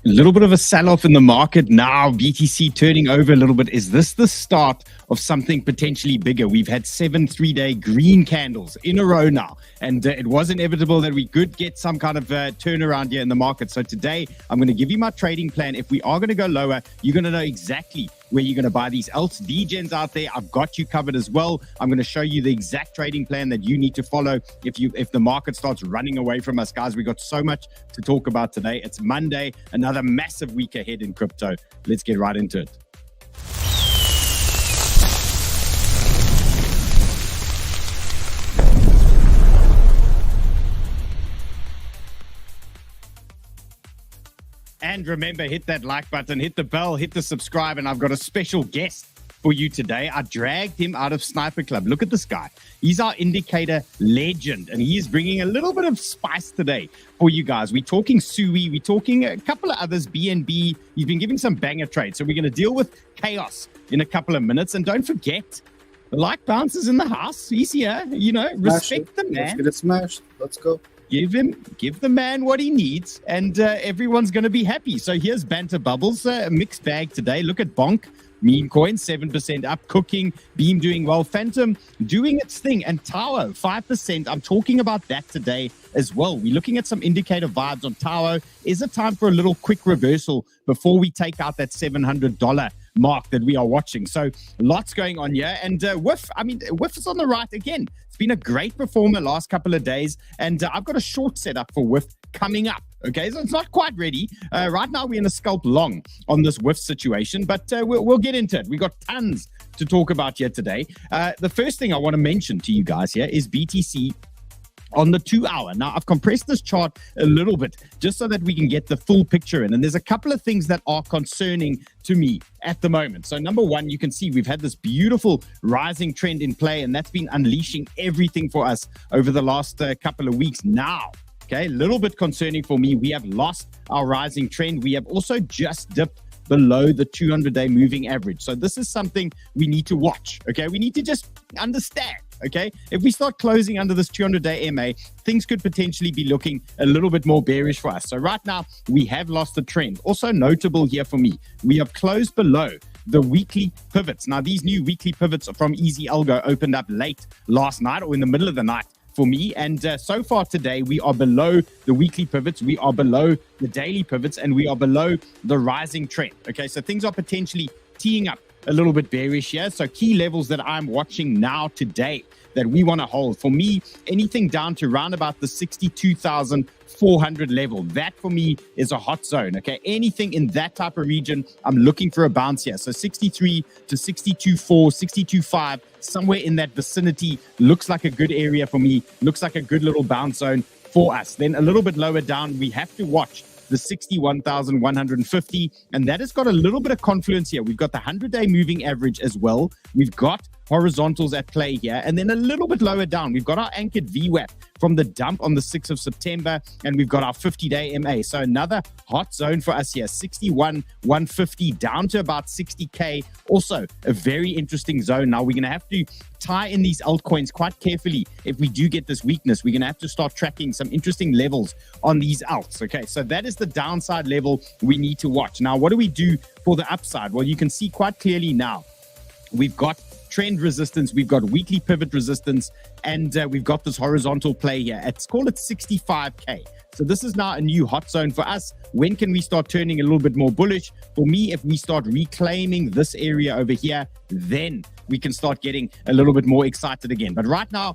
A little bit of a sell-off in the market now. BTC turning over a little bit. Is this the start of something potentially bigger? We've had 7 3-day green candles in a row now, and it was inevitable that we could get some kind of turnaround here in the market. So today, I'm going to give you my trading plan. If we are going to go lower, you're going to know exactly where you're going to buy these alts, degens out there. I've got you covered as well. I'm going to show you the exact trading plan that you need to follow if the market starts running away from us, guys. We got so much to talk about today. It's Monday, another massive week ahead in crypto. Let's get right into it. And remember, hit that like button, hit the bell, hit the subscribe, and I've got a special guest for you today. I dragged him out of Sniper Club. Look at this guy. He's our indicator legend, and he is bringing a little bit of spice today for you guys. We're talking 𝗬𝗢𝗟𝗡. We're talking a couple of others, BNB. He's been giving some banger trades. So we're going to deal with chaos in a couple of minutes. And don't forget, the like bounces in the house. He's here. You know, respect the man. Let's get it smashed. Let's go. Give the man what he needs, and everyone's going to be happy. So here's Banter Bubbles, a mixed bag today. Look at Bonk, meme coin, 7% up, Cooking, Beam doing well, Phantom doing its thing, and Tower, 5%. I'm talking about that today as well. We're looking at some indicator vibes on Tower. Is it time for a little quick reversal before we take out that $700 mark that we are watching? So lots going on here. And WIF is on the right again. It's been a great performer last couple of days, and I've got a short setup for WIF coming up. Okay, so it's not quite ready. Right now, we're in a scalp long on this WIF situation, but we'll get into it. We've got tons to talk about here today. The first thing I want to mention to you guys here is BTC on the 2-hour. Now, I've compressed this chart a little bit just so that we can get the full picture in. And there's a couple of things that are concerning to me at the moment. So number one, you can see we've had this beautiful rising trend in play, and that's been unleashing everything for us over the last couple of weeks now. Okay, a little bit concerning for me. We have lost our rising trend. We have also just dipped below the 200-day moving average. So this is something we need to watch. Okay, we need to just understand. Okay, if we start closing under this 200-day MA, things could potentially be looking a little bit more bearish for us. So right now, we have lost the trend. Also notable here for me, we have closed below the weekly pivots. Now, these new weekly pivots from Easy Algo opened up late last night or in the middle of the night for me. And so far today, we are below the weekly pivots, we are below the daily pivots, and we are below the rising trend. Okay, so things are potentially teeing up a little bit bearish here. So key levels that I'm watching now today that we want to hold. For me, anything down to around about the 62,400 level, that for me is a hot zone. Okay, anything in that type of region, I'm looking for a bounce here. So 63 to 62.4, 62.5, somewhere in that vicinity looks like a good area for me, looks like a good little bounce zone for us. Then a little bit lower down, we have to watch the 61,150, and that has got a little bit of confluence here. We've got the 100-day moving average as well. We've got horizontals at play here, and then a little bit lower down, we've got our anchored VWAP from the dump on the 6th of September, and we've got our 50-day MA. So another hot zone for us here, 61,150 down to about 60K. Also a very interesting zone. Now we're going to have to tie in these altcoins quite carefully. If we do get this weakness, we're going to have to start tracking some interesting levels on these alts. Okay, so that is the downside level we need to watch. Now, what do we do for the upside? Well, you can see quite clearly now, we've got trend resistance, we've got weekly pivot resistance, and we've got this horizontal play here. Let's call it 65K. So this is now a new hot zone for us. When can we start turning a little bit more bullish? For me, if we start reclaiming this area over here, then we can start getting a little bit more excited again. But right now,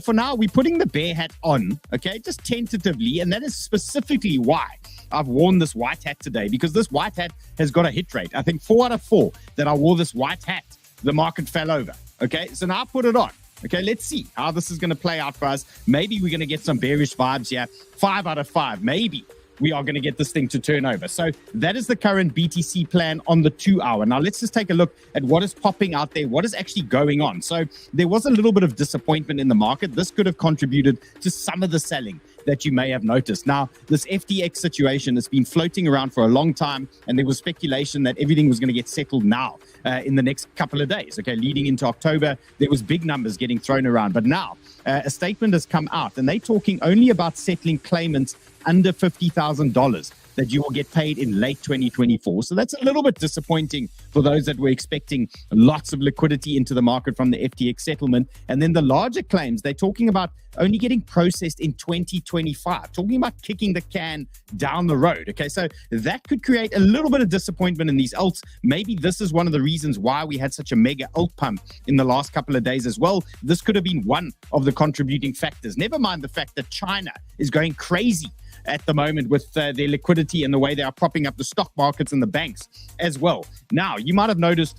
for now, we're putting the bear hat on, okay, just tentatively. And that is specifically why I've worn this white hat today, because this white hat has got a hit rate. I think 4 out of 4 that I wore this white hat, the market fell over. Okay, so now I put it on. Okay, let's see how this is going to play out for us. Maybe we're going to get some bearish vibes here. 5 out of 5, maybe we are going to get this thing to turn over. So that is the current BTC plan on the 2-hour. Now let's just take a look at what is popping out there, what is actually going on. So there was a little bit of disappointment in the market. This could have contributed to some of the selling that you may have noticed. Now, this FTX situation has been floating around for a long time, and there was speculation that everything was going to get settled now in the next couple of days. Okay, leading into October, there was big numbers getting thrown around. But now, a statement has come out, and they're talking only about settling claimants under $50,000. that you will get paid in late 2024. So that's a little bit disappointing for those that were expecting lots of liquidity into the market from the FTX settlement. And then the larger claims, they're talking about only getting processed in 2025, talking about kicking the can down the road. Okay, so that could create a little bit of disappointment in these alts. Maybe this is one of the reasons why we had such a mega alt pump in the last couple of days as well. This could have been one of the contributing factors. Never mind the fact that China is going crazy at the moment with their liquidity and the way they are propping up the stock markets and the banks as well. Now, you might have noticed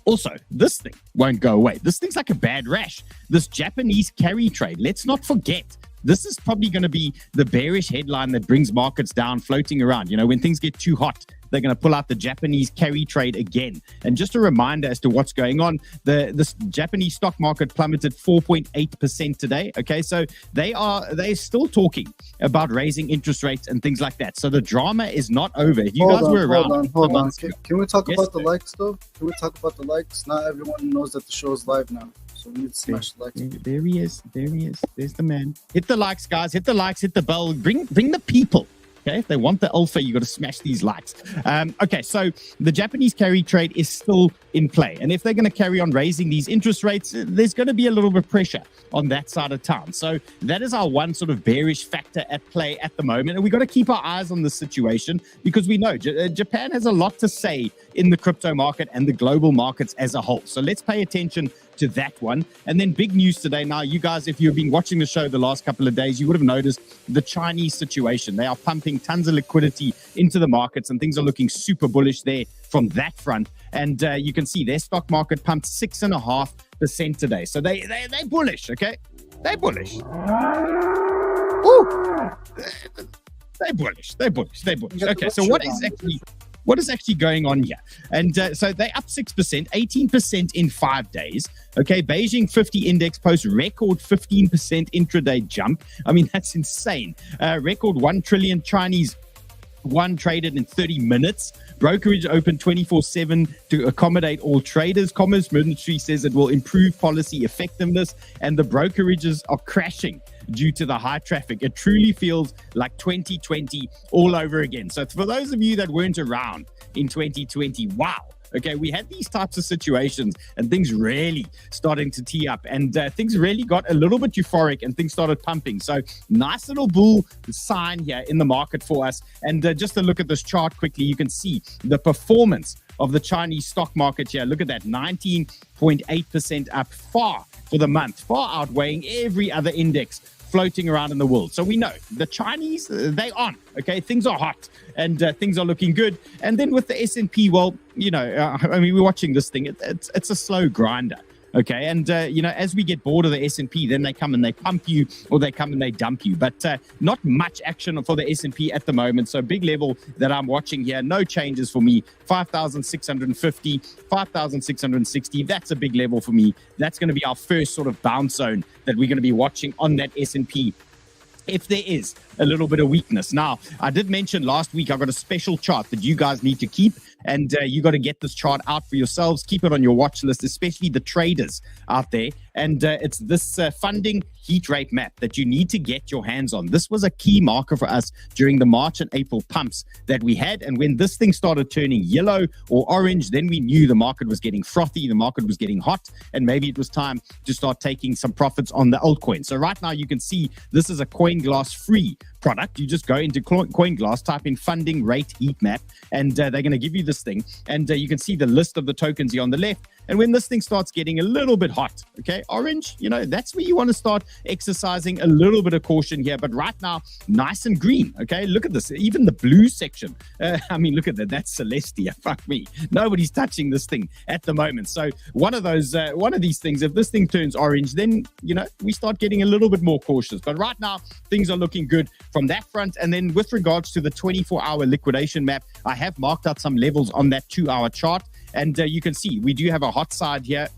also, this thing won't go away. This thing's like a bad rash. This Japanese carry trade, let's not forget, this is probably going to be the bearish headline that brings markets down, floating around. You know, when things get too hot, they're going to pull out the Japanese carry trade again. And just a reminder as to what's going on, this Japanese stock market plummeted 4.8% today. Okay, so they're still talking about raising interest rates and things like that. So the drama is not over. If you guys were around, hold on. Can we talk about the likes though? Can we talk about the likes? Not everyone knows that the show is live now. So we need to smash the likes. There he is. There's the man. Hit the likes, guys. Hit the likes. Hit the bell. Bring the people. Okay, if they want the alpha, you got to smash these likes. Okay, so the Japanese carry trade is still in play. And if they're going to carry on raising these interest rates, there's going to be a little bit of pressure on that side of town. So that is our one sort of bearish factor at play at the moment. And we got to keep our eyes on this situation because we know Japan has a lot to say in the crypto market and the global markets as a whole. So let's pay attention to that one. And then big news today. Now, you guys, if you've been watching the show the last couple of days, you would have noticed the Chinese situation. They are pumping tons of liquidity into the markets and things are looking super bullish there from that front. And you can see their stock market pumped 6.5% today. So they're bullish, okay? They're bullish. Ooh. They're bullish. Okay, so what is actually going on here? And so they up 6%, 18% in 5 days. Okay, Beijing 50 index posts record 15% intraday jump. I mean, that's insane. Record 1 trillion Chinese yuan traded in 30 minutes. Brokerage open 24/7 to accommodate all traders. Commerce Ministry says it will improve policy effectiveness, and the brokerages are crashing due to the high traffic. It truly feels like 2020 all over again. So for those of you that weren't around in 2020, wow. Okay, we had these types of situations and things really starting to tee up and things really got a little bit euphoric and things started pumping. So nice little bull sign here in the market for us. And just to look at this chart quickly, you can see the performance of the Chinese stock market here. Look at that, 19.8% up, far for the month, far outweighing every other index floating around in the world. So we know the Chinese, they on, okay? Things are hot and things are looking good. And then with the S&P, well, you know, I mean, we're watching this thing. It's a slow grinder, okay? And, you know, as we get bored of the S&P, then they come and they pump you or they come and they dump you. But not much action for the S&P at the moment. So big level that I'm watching here, no changes for me. 5,650, 5,660, that's a big level for me. That's going to be our first sort of bounce zone that we're going to be watching on that S&P if there is a little bit of weakness. Now, I did mention last week, I got a special chart that you guys need to keep, and you got to get this chart out for yourselves. Keep it on your watch list, especially the traders out there. And it's this funding heat rate map that you need to get your hands on. This was a key marker for us during the March and April pumps that we had. And when this thing started turning yellow or orange, then we knew the market was getting frothy, the market was getting hot, and maybe it was time to start taking some profits on the altcoin. So right now you can see this is a CoinGlass free product. You just go into CoinGlass, type in funding rate heat map, and they're going to give you this thing. And you can see the list of the tokens here on the left. And when this thing starts getting a little bit hot, okay, orange, you know, that's where you want to start exercising a little bit of caution here. But right now, nice and green, okay? Look at this, even the blue section. I mean, look at that, that's Celestia, fuck me. Nobody's touching this thing at the moment. So one of these things, if this thing turns orange, then, you know, we start getting a little bit more cautious. But right now, things are looking good from that front. And then with regards to the 24-hour liquidation map, I have marked out some levels on that 2-hour chart. And you can see we do have a hot side here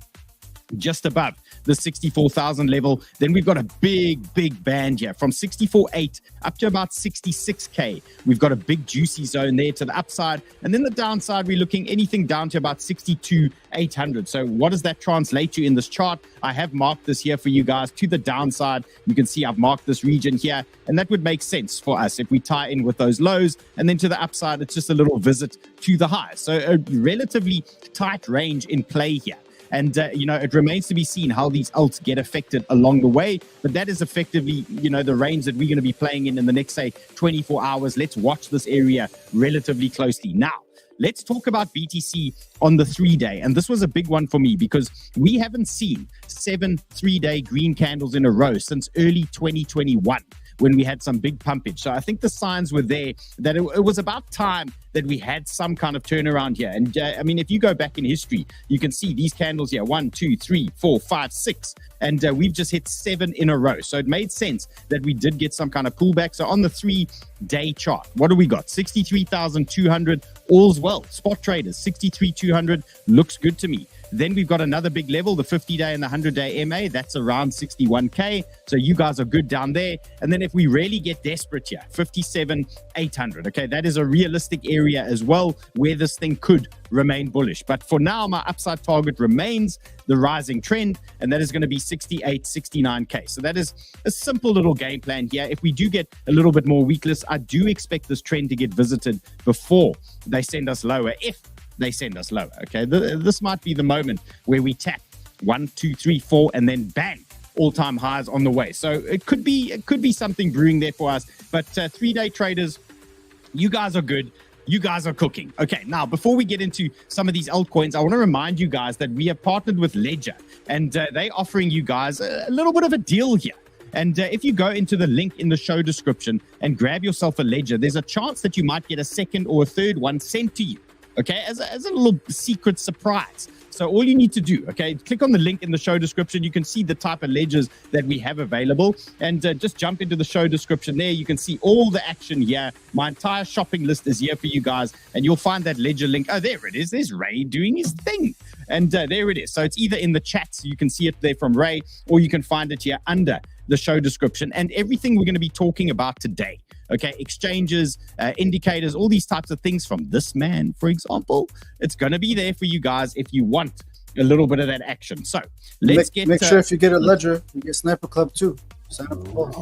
just above the 64,000 level. Then we've got a big band here from 64.8 up to about 66K. We've got a big juicy zone there to the upside. And then the downside, we're looking anything down to about 62,800. So what does that translate to in this chart? I have marked this here for you guys to the downside. You can see I've marked this region here, and that would make sense for us if we tie in with those lows. And then to the upside, it's just a little visit to the high. So a relatively tight range in play here. And, it remains to be seen how these alts get affected along the way. But that is effectively, the range that we're going to be playing in the next, say, 24 hours. Let's watch this area relatively closely. Now, let's talk about BTC on the 3-day. And this was a big one for me because we haven't seen 7 3-day green candles in a row since early 2021. When we had some big pumpage. So I think the signs were there that it was about time that we had some kind of turnaround here. And if you go back in history, you can see these candles here, 1, 2, 3, 4, 5, 6. And we've just hit 7 in a row. So it made sense that we did get some kind of pullback. So on the 3-day chart, what do we got? 63,200, all's well. Spot traders, 63,200, looks good to me. Then we've got another big level, the 50-day and the 100-day MA. That's around 61K. So you guys are good down there. And then if we really get desperate here, 57,800. Okay, that is a realistic area as well where this thing could remain bullish. But for now, my upside target remains the rising trend, and that is going to be 68, 69K. So that is a simple little game plan here. If we do get a little bit more weakness, I do expect this trend to get visited before they send us lower. If they send us lower. Okay, this might be the moment where we tap 1, 2, 3, 4, and then bang, all-time highs on the way. So it could be something brewing there for us. But 3-day traders, you guys are good. You guys are cooking. Okay, now before we get into some of these altcoins, I want to remind you guys that we have partnered with Ledger, and they're offering you guys a little bit of a deal here. And if you go into the link in the show description and grab yourself a Ledger, there's a chance that you might get a second or a third one sent to you. Okay, as a little secret surprise. So all you need to do, okay, click on the link in the show description. You can see the type of ledgers that we have available. And just jump into the show description there. You can see all the action here. My entire shopping list is here for you guys. And you'll find that ledger link. Oh, there it is. There's Ray doing his thing. And there it is. So it's either in the chat, so you can see it there from Ray, or you can find it here under the show description. And everything we're going to be talking about today. Okay, exchanges, indicators, all these types of things from this man, for example, it's going to be there for you guys if you want a little bit of that action. So let's make sure if you get a ledger, you get Sniper Club too. Sign up for both.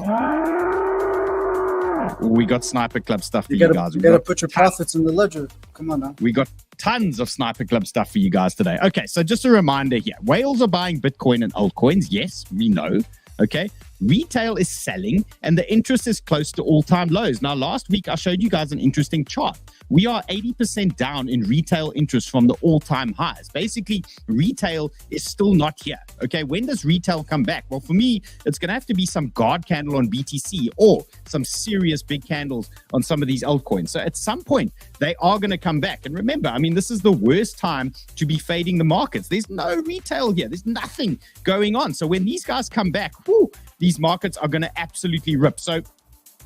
We got Sniper Club stuff for you guys. You got to put your profits in the ledger. Come on now. We got tons of Sniper Club stuff for you guys today. Okay, so just a reminder here. Whales are buying Bitcoin and altcoins. Yes, we know. Okay, retail is selling and the interest is close to all-time lows. Now, last week, I showed you guys an interesting chart. We are 80% down in retail interest from the all-time highs. Basically, retail is still not here. Okay, when does retail come back? Well, for me, it's going to have to be some guard candle on BTC or some serious big candles on some of these altcoins. So at some point, they are going to come back. And remember, I mean, this is the worst time to be fading the markets. There's no retail here. There's nothing going on. So when these guys come back, these markets are going to absolutely rip. So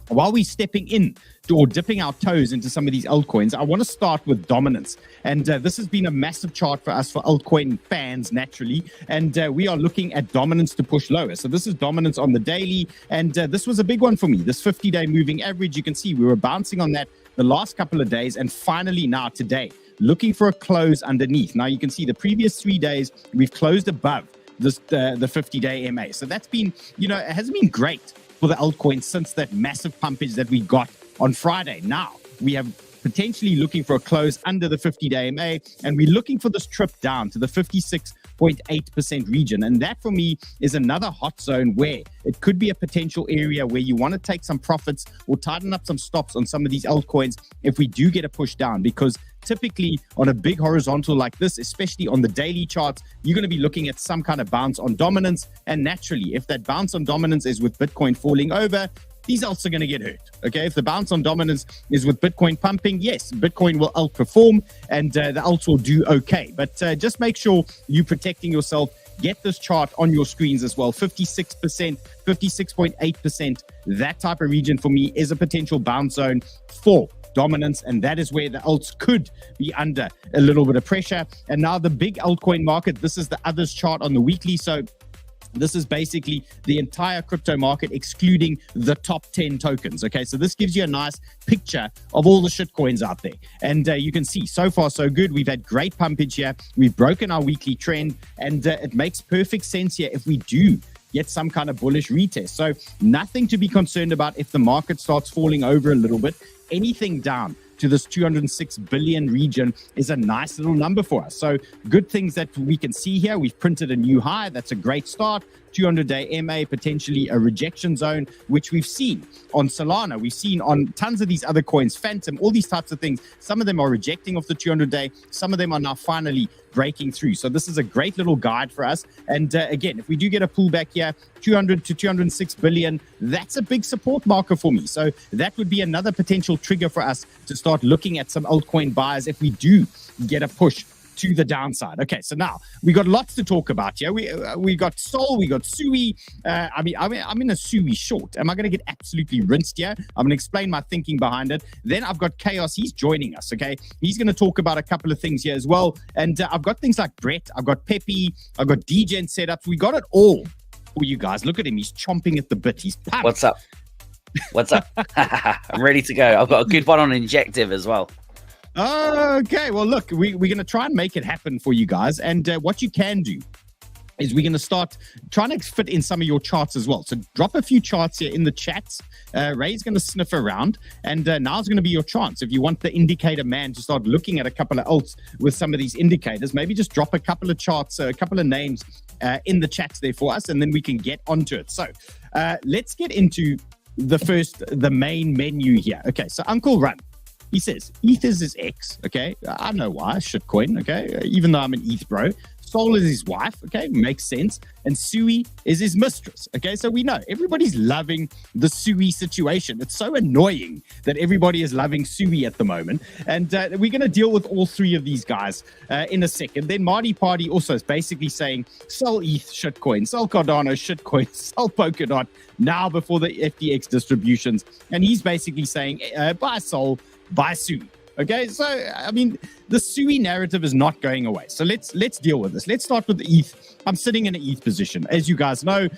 while we're stepping in or dipping our toes into some of these altcoins, I want to start with dominance. And this has been a massive chart for us, for altcoin fans, naturally. And we are looking at dominance to push lower. So this is dominance on the daily. And this was a big one for me. This 50-day moving average, you can see we were bouncing on that the last couple of days. And finally now today, looking for a close underneath. Now you can see the previous 3 days, we've closed above this the 50-day MA. So that's been, it hasn't been great for the altcoins since that massive pumpage that we got on Friday. Now we have potentially looking for a close under the 50-day MA, and we're looking for this trip down to the 56.8% region. And that for me is another hot zone where it could be a potential area where you want to take some profits or tighten up some stops on some of these altcoins if we do get a push down, because typically on a big horizontal like this, especially on the daily charts, you're going to be looking at some kind of bounce on dominance. And naturally, if that bounce on dominance is with Bitcoin falling over, these alts are going to get hurt. Okay, if the bounce on dominance is with Bitcoin pumping, yes, Bitcoin will outperform and the alts will do okay. But just make sure you're protecting yourself. Get this chart on your screens as well. 56%, 56.8%. That type of region for me is a potential bounce zone for dominance, and that is where the alts could be under a little bit of pressure. And now the big altcoin market, this is the others chart on the weekly. So this is basically the entire crypto market, excluding the top 10 tokens. Okay, so this gives you a nice picture of all the shitcoins out there. And you can see, so far, so good. We've had great pumpage here. We've broken our weekly trend, and it makes perfect sense here if we do get some kind of bullish retest. So nothing to be concerned about if the market starts falling over a little bit. Anything down to this 206 billion region is a nice little number for us. So good things that we can see here. We've printed a new high. That's a great start. 200-day MA, potentially a rejection zone, which we've seen on Solana. We've seen on tons of these other coins, Phantom, all these types of things. Some of them are rejecting off the 200-day. Some of them are now finally breaking through. So this is a great little guide for us. And again, if we do get a pullback here, 200 to 206 billion, that's a big support marker for me. So that would be another potential trigger for us to start looking at some altcoin buys if we do get a push to the downside. Okay, so now we got lots to talk about here. We got Sol, we got Sui. I'm in a Sui short. Am I going to get absolutely rinsed here? I'm going to explain my thinking behind it. Then I've got Chaos. He's joining us. Okay, he's going to talk about a couple of things here as well. And I've got things like Brett. I've got Peppy. I've got DGen setups. We got it all for you guys. Look at him. He's chomping at the bit. He's pumped. What's up? What's up? I'm ready to go. I've got a good one on Injective as well. Okay, well, look, we're going to try and make it happen for you guys. And what you can do is we're going to start trying to fit in some of your charts as well. So drop a few charts here in the chats. Ray's going to sniff around. And now's going to be your chance. If you want the indicator man to start looking at a couple of alts with some of these indicators, maybe just drop a couple of charts, a couple of names in the chats there for us, and then we can get onto it. So let's get into the main menu here. Okay, so Uncle Run. He says, ETH is his ex, okay? I know why, shitcoin, okay? Even though I'm an ETH bro. Sol is his wife, okay? Makes sense. And Sui is his mistress, okay? So we know everybody's loving the Sui situation. It's so annoying that everybody is loving Sui at the moment. And we're going to deal with all three of these guys in a second. Then Marty Party also is basically saying, sell ETH shitcoin, sell Cardano shitcoin, sell Polkadot now before the FTX distributions. And he's basically saying, buy Sol, buy Sui. Okay, so I mean, the Sui narrative is not going away. So let's deal with this. Let's start with the ETH. I'm sitting in an ETH position, as you guys know.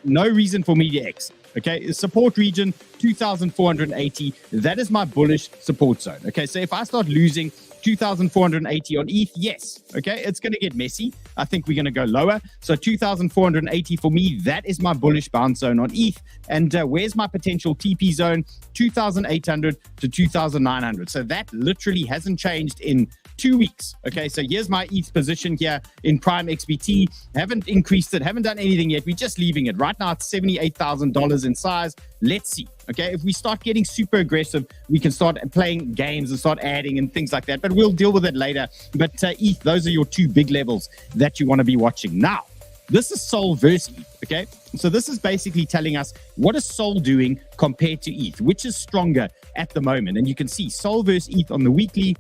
No reason for me to X. Okay, support region 2,480. That is my bullish support zone. Okay, so if I start losing 2,480 on ETH, yes, okay, it's going to get messy. I think we're going to go lower. So 2,480 for me, that is my bullish bounce zone on ETH. And where's my potential TP zone? 2,800 to 2,900. So that literally hasn't changed in 2 weeks. Okay, so here's my ETH position here in Prime XBT. Haven't increased it, haven't done anything yet. We're just leaving it. Right now, it's $78,000 in size. Let's see. Okay, if we start getting super aggressive, we can start playing games and start adding and things like that. But we'll deal with it later. But ETH, those are your two big levels that you want to be watching. Now, this is Sol versus ETH. Okay, so this is basically telling us what is Sol doing compared to ETH, which is stronger at the moment. And you can see Sol versus ETH on the weekly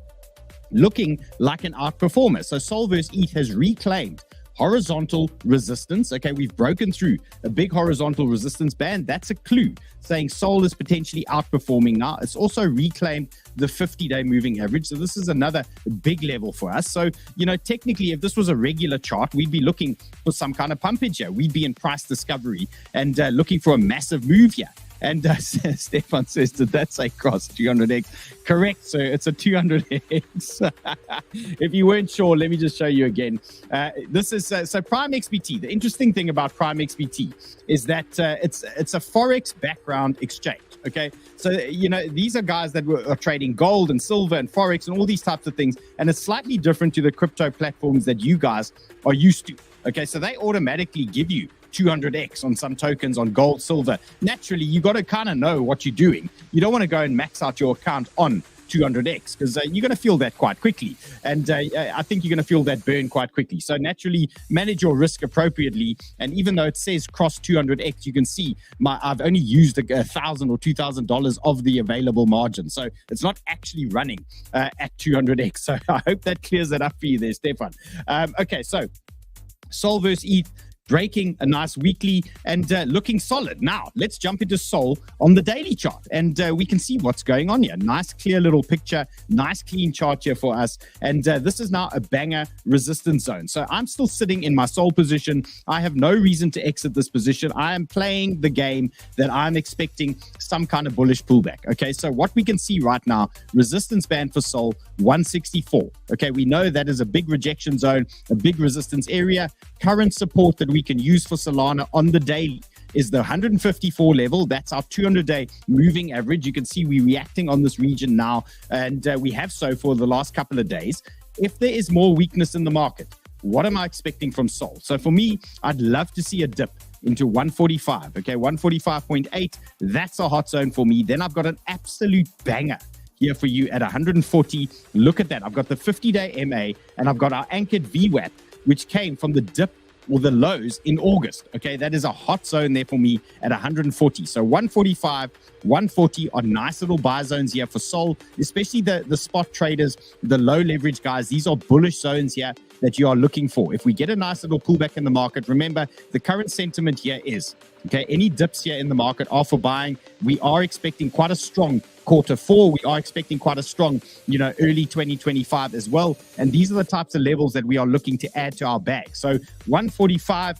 looking like an outperformer. So Sol versus ETH has reclaimed horizontal resistance. Okay, we've broken through a big horizontal resistance band. That's a clue saying Sol is potentially outperforming now. It's also reclaimed the 50-day moving average. So this is another big level for us. So, you know, technically, if this was a regular chart, we'd be looking for some kind of pumpage here. We'd be in price discovery and looking for a massive move here. And Stefan says, did that say cross 200x? Correct, sir. It's a 200x. If you weren't sure, let me just show you again. This is so Prime XBT. The interesting thing about Prime XBT is that it's a Forex background exchange. Okay, so you know these are guys that are trading gold and silver and Forex and all these types of things, and it's slightly different to the crypto platforms that you guys are used to. Okay, so they automatically give you 200x on some tokens on gold, silver. Naturally, you got to kind of know what you're doing. You don't want to go and max out your account on 200x because you're going to feel that quite quickly. And I think you're going to feel that burn quite quickly. So naturally, manage your risk appropriately. And even though it says cross 200x, you can see I've only used $1,000 or $2,000 of the available margin. So it's not actually running at 200x. So I hope that clears that up for you there, Stefan. Okay, so Sol versus ETH. breaking a nice weekly and looking solid. Now, let's jump into Sol on the daily chart, and we can see what's going on here. Nice, clear little picture, nice, clean chart here for us, and this is now a banger resistance zone. So I'm still sitting in my Sol position. I have no reason to exit this position. I am playing the game that I'm expecting some kind of bullish pullback. Okay, so what we can see right now, resistance band for Sol, 164. Okay, we know that is a big rejection zone, a big resistance area. Current support that we can use for Solana on the daily is the 154 level. That's our 200-day moving average. You can see we're reacting on this region now, and we have so for the last couple of days. If there is more weakness in the market, what am I expecting from Sol? So for me, I'd love to see a dip into 145. Okay, 145.8. That's a hot zone for me. Then I've got an absolute banger here for you at 140. Look at that. I've got the 50-day MA, and I've got our anchored VWAP, which came from the dip or the lows in August. Okay, that is a hot zone there for me at 140. So 145, 140 are nice little buy zones here for Sol, especially the spot traders, the low leverage guys. These are bullish zones here that you are looking for. If we get a nice little pullback in the market, remember the current sentiment here is, okay, any dips here in the market are for buying. We are expecting quite a strong Q4. We are expecting quite a strong, early 2025 as well. And these are the types of levels that we are looking to add to our bag. So 145,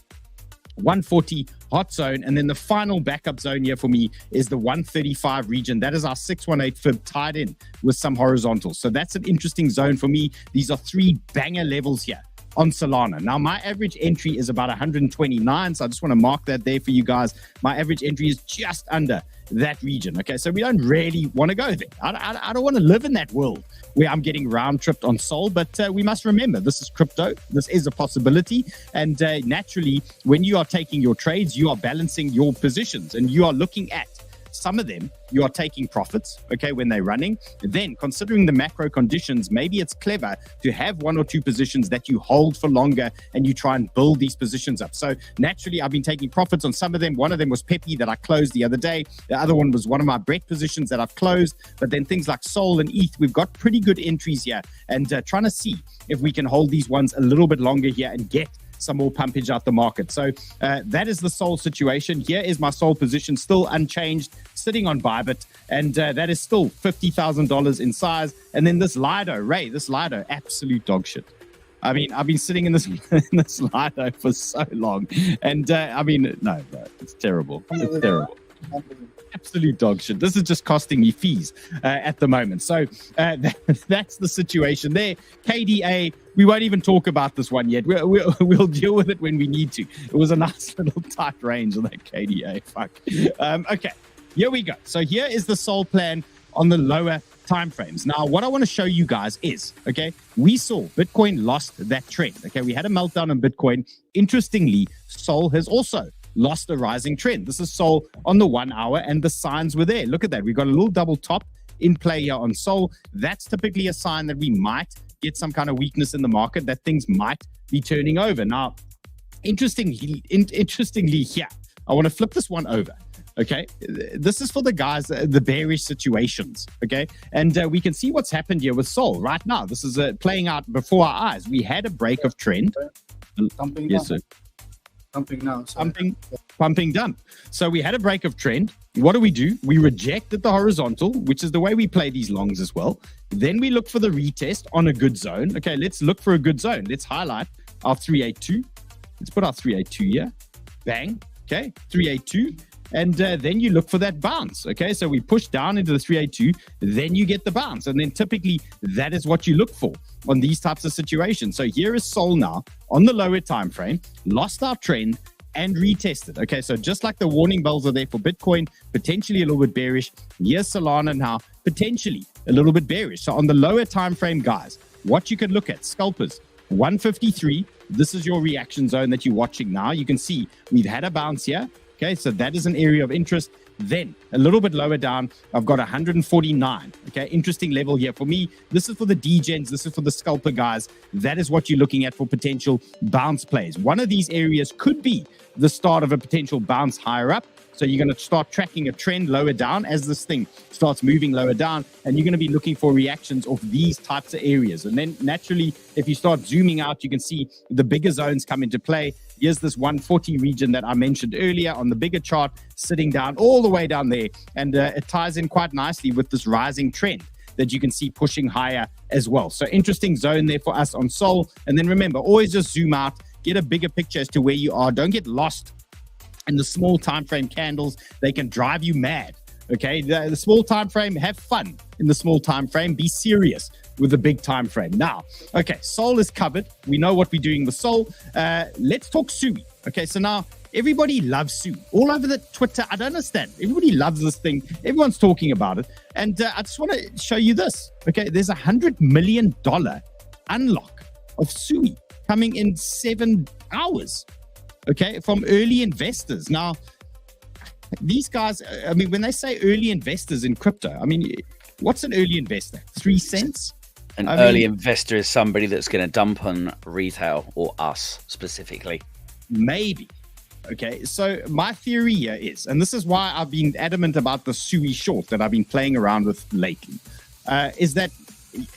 140 hot zone, and then the final backup zone here for me is the 135 region. That is our 618 fib tied in with some horizontals. So that's an interesting zone for me. These are three banger levels here on Solana. Now, my average entry is about 129, so I just want to mark that there for you guys. My average entry is just under that region. Okay, so we don't really want to go there. I don't want to live in that world where I'm getting round-tripped on Sol, but we must remember, this is crypto. This is a possibility, and naturally, when you are taking your trades, you are balancing your positions, and you are looking at some of them, you are taking profits, okay, when they're running. Then, considering the macro conditions, maybe it's clever to have one or two positions that you hold for longer and you try and build these positions up. So, naturally, I've been taking profits on some of them. One of them was 𝗡𝗡 that I closed the other day. The other one was one of my BRET positions that I've closed. But then things like Sol and ETH, we've got pretty good entries here, and trying to see if we can hold these ones a little bit longer here and get some more pumpage out the market. So that is the Sol situation. Here is my Sol position, still unchanged, sitting on Bybit, and that is still $50,000 in size. And then this 𝗨𝗨, absolute dog shit. I mean, I've been sitting in this 𝗨𝗨 for so long, and no, it's terrible. It's terrible. Absolute dog shit. This is just costing me fees at the moment. So that's the situation there. KDA, we won't even talk about this one yet. We'll deal with it when we need to. It was a nice little tight range on that KDA. Fuck. Okay, here we go. So here is the Sol plan on the lower timeframes. Now, what I want to show you guys is, okay, we saw Bitcoin lost that trend. Okay, we had a meltdown on Bitcoin. Interestingly, Sol has also lost a rising trend. This is Sol on the 1 hour, and the signs were there. Look at that. We've got a little double top in play here on Sol. That's typically a sign that we might get some kind of weakness in the market, that things might be turning over. Now, interestingly here, I want to flip this one over. Okay, this is for the guys, the bearish situations. Okay, and we can see what's happened here with Sol right now. This is playing out before our eyes. We had a break of trend. Yes, sir. Pumping now. Pumping dump. So we had a break of trend. What do? We rejected the horizontal, which is the way we play these longs as well. Then we look for the retest on a good zone. Okay, let's look for a good zone. Let's highlight our 382. Let's put our 382 here. Bang. Okay, 382. And then you look for that bounce. Okay, so we push down into the 382, then you get the bounce. And then typically that is what you look for on these types of situations. So here is Sol now on the lower time frame, lost our trend and retested. Okay, so just like the warning bells are there for Bitcoin, potentially a little bit bearish. Here's Solana now, potentially a little bit bearish. So on the lower time frame, guys, what you could look at, scalpers, 153. This is your reaction zone that you're watching now. You can see we've had a bounce here. Okay, so that is an area of interest. Then a little bit lower down, I've got 149. Okay, interesting level here for me. This is for the degens. This is for the scalper guys. That is what you're looking at for potential bounce plays. One of these areas could be the start of a potential bounce higher up. So you're going to start tracking a trend lower down as this thing starts moving lower down, and you're going to be looking for reactions of these types of areas. And then naturally, if you start zooming out, you can see the bigger zones come into play. Here's this 140 region that I mentioned earlier on the bigger chart, sitting down all the way down there. And it ties in quite nicely with this rising trend that you can see pushing higher as well. So interesting zone there for us on Sol. And then remember, always just zoom out, get a bigger picture as to where you are. Don't get lost in the small time frame candles. They can drive you mad. Okay, the small time frame, have fun in the small time frame. Be serious with the big time frame. Now, okay, Sol is covered. We know what we're doing with Sol. Let's talk Sui. Okay, so now everybody loves Sui. All over the Twitter, I don't understand. Everybody loves this thing. Everyone's talking about it. And I just want to show you this. Okay, there's $100 million unlock of Sui coming in 7 hours. Okay, from early investors. Now, these guys, I mean, when they say early investors in crypto, I mean, what's an early investor? 3 cents? An early investor is somebody that's going to dump on retail, or us specifically. Maybe. Okay, so my theory here is, and this is why I've been adamant about the Sui short that I've been playing around with lately, is that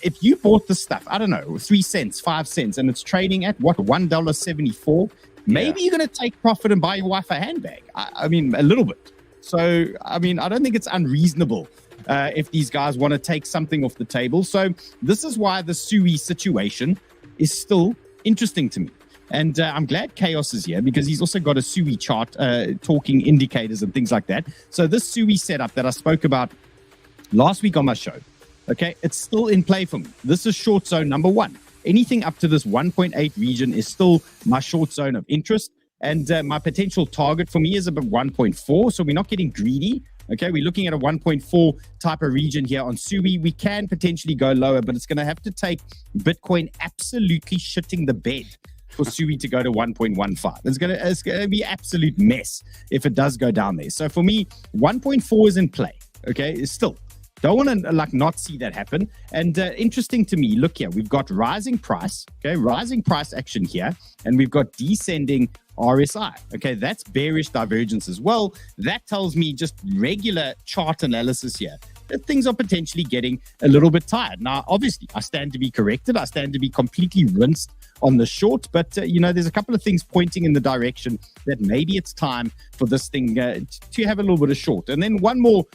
if you bought the stuff, I don't know, 3 cents, 5 cents, and it's trading at what, $1.74, maybe you're going to take profit and buy your wife a handbag. I mean, a little bit. So, I mean, I don't think it's unreasonable if these guys want to take something off the table. So this is why the Sui situation is still interesting to me. And I'm glad Chaos is here because he's also got a Sui chart talking indicators and things like that. So this Sui setup that I spoke about last week on my show, okay, it's still in play for me. This is short zone number 1. Anything up to this 1.8 region is still my short zone of interest. And my potential target for me is about 1.4. So we're not getting greedy. Okay, we're looking at a 1.4 type of region here on Sui. We can potentially go lower, but it's going to have to take Bitcoin absolutely shitting the bed for Sui to go to 1.15. It's going to be absolute mess if it does go down there. So for me, 1.4 is in play. Okay, it's still. Don't want to not see that happen. And interesting to me, look here, we've got rising price, okay, rising price action here, and we've got descending RSI. Okay, that's bearish divergence as well. That tells me just regular chart analysis here that things are potentially getting a little bit tired. Now, obviously, I stand to be corrected. I stand to be completely rinsed on the short, but there's a couple of things pointing in the direction that maybe it's time for this thing to have a little bit of short. And then one more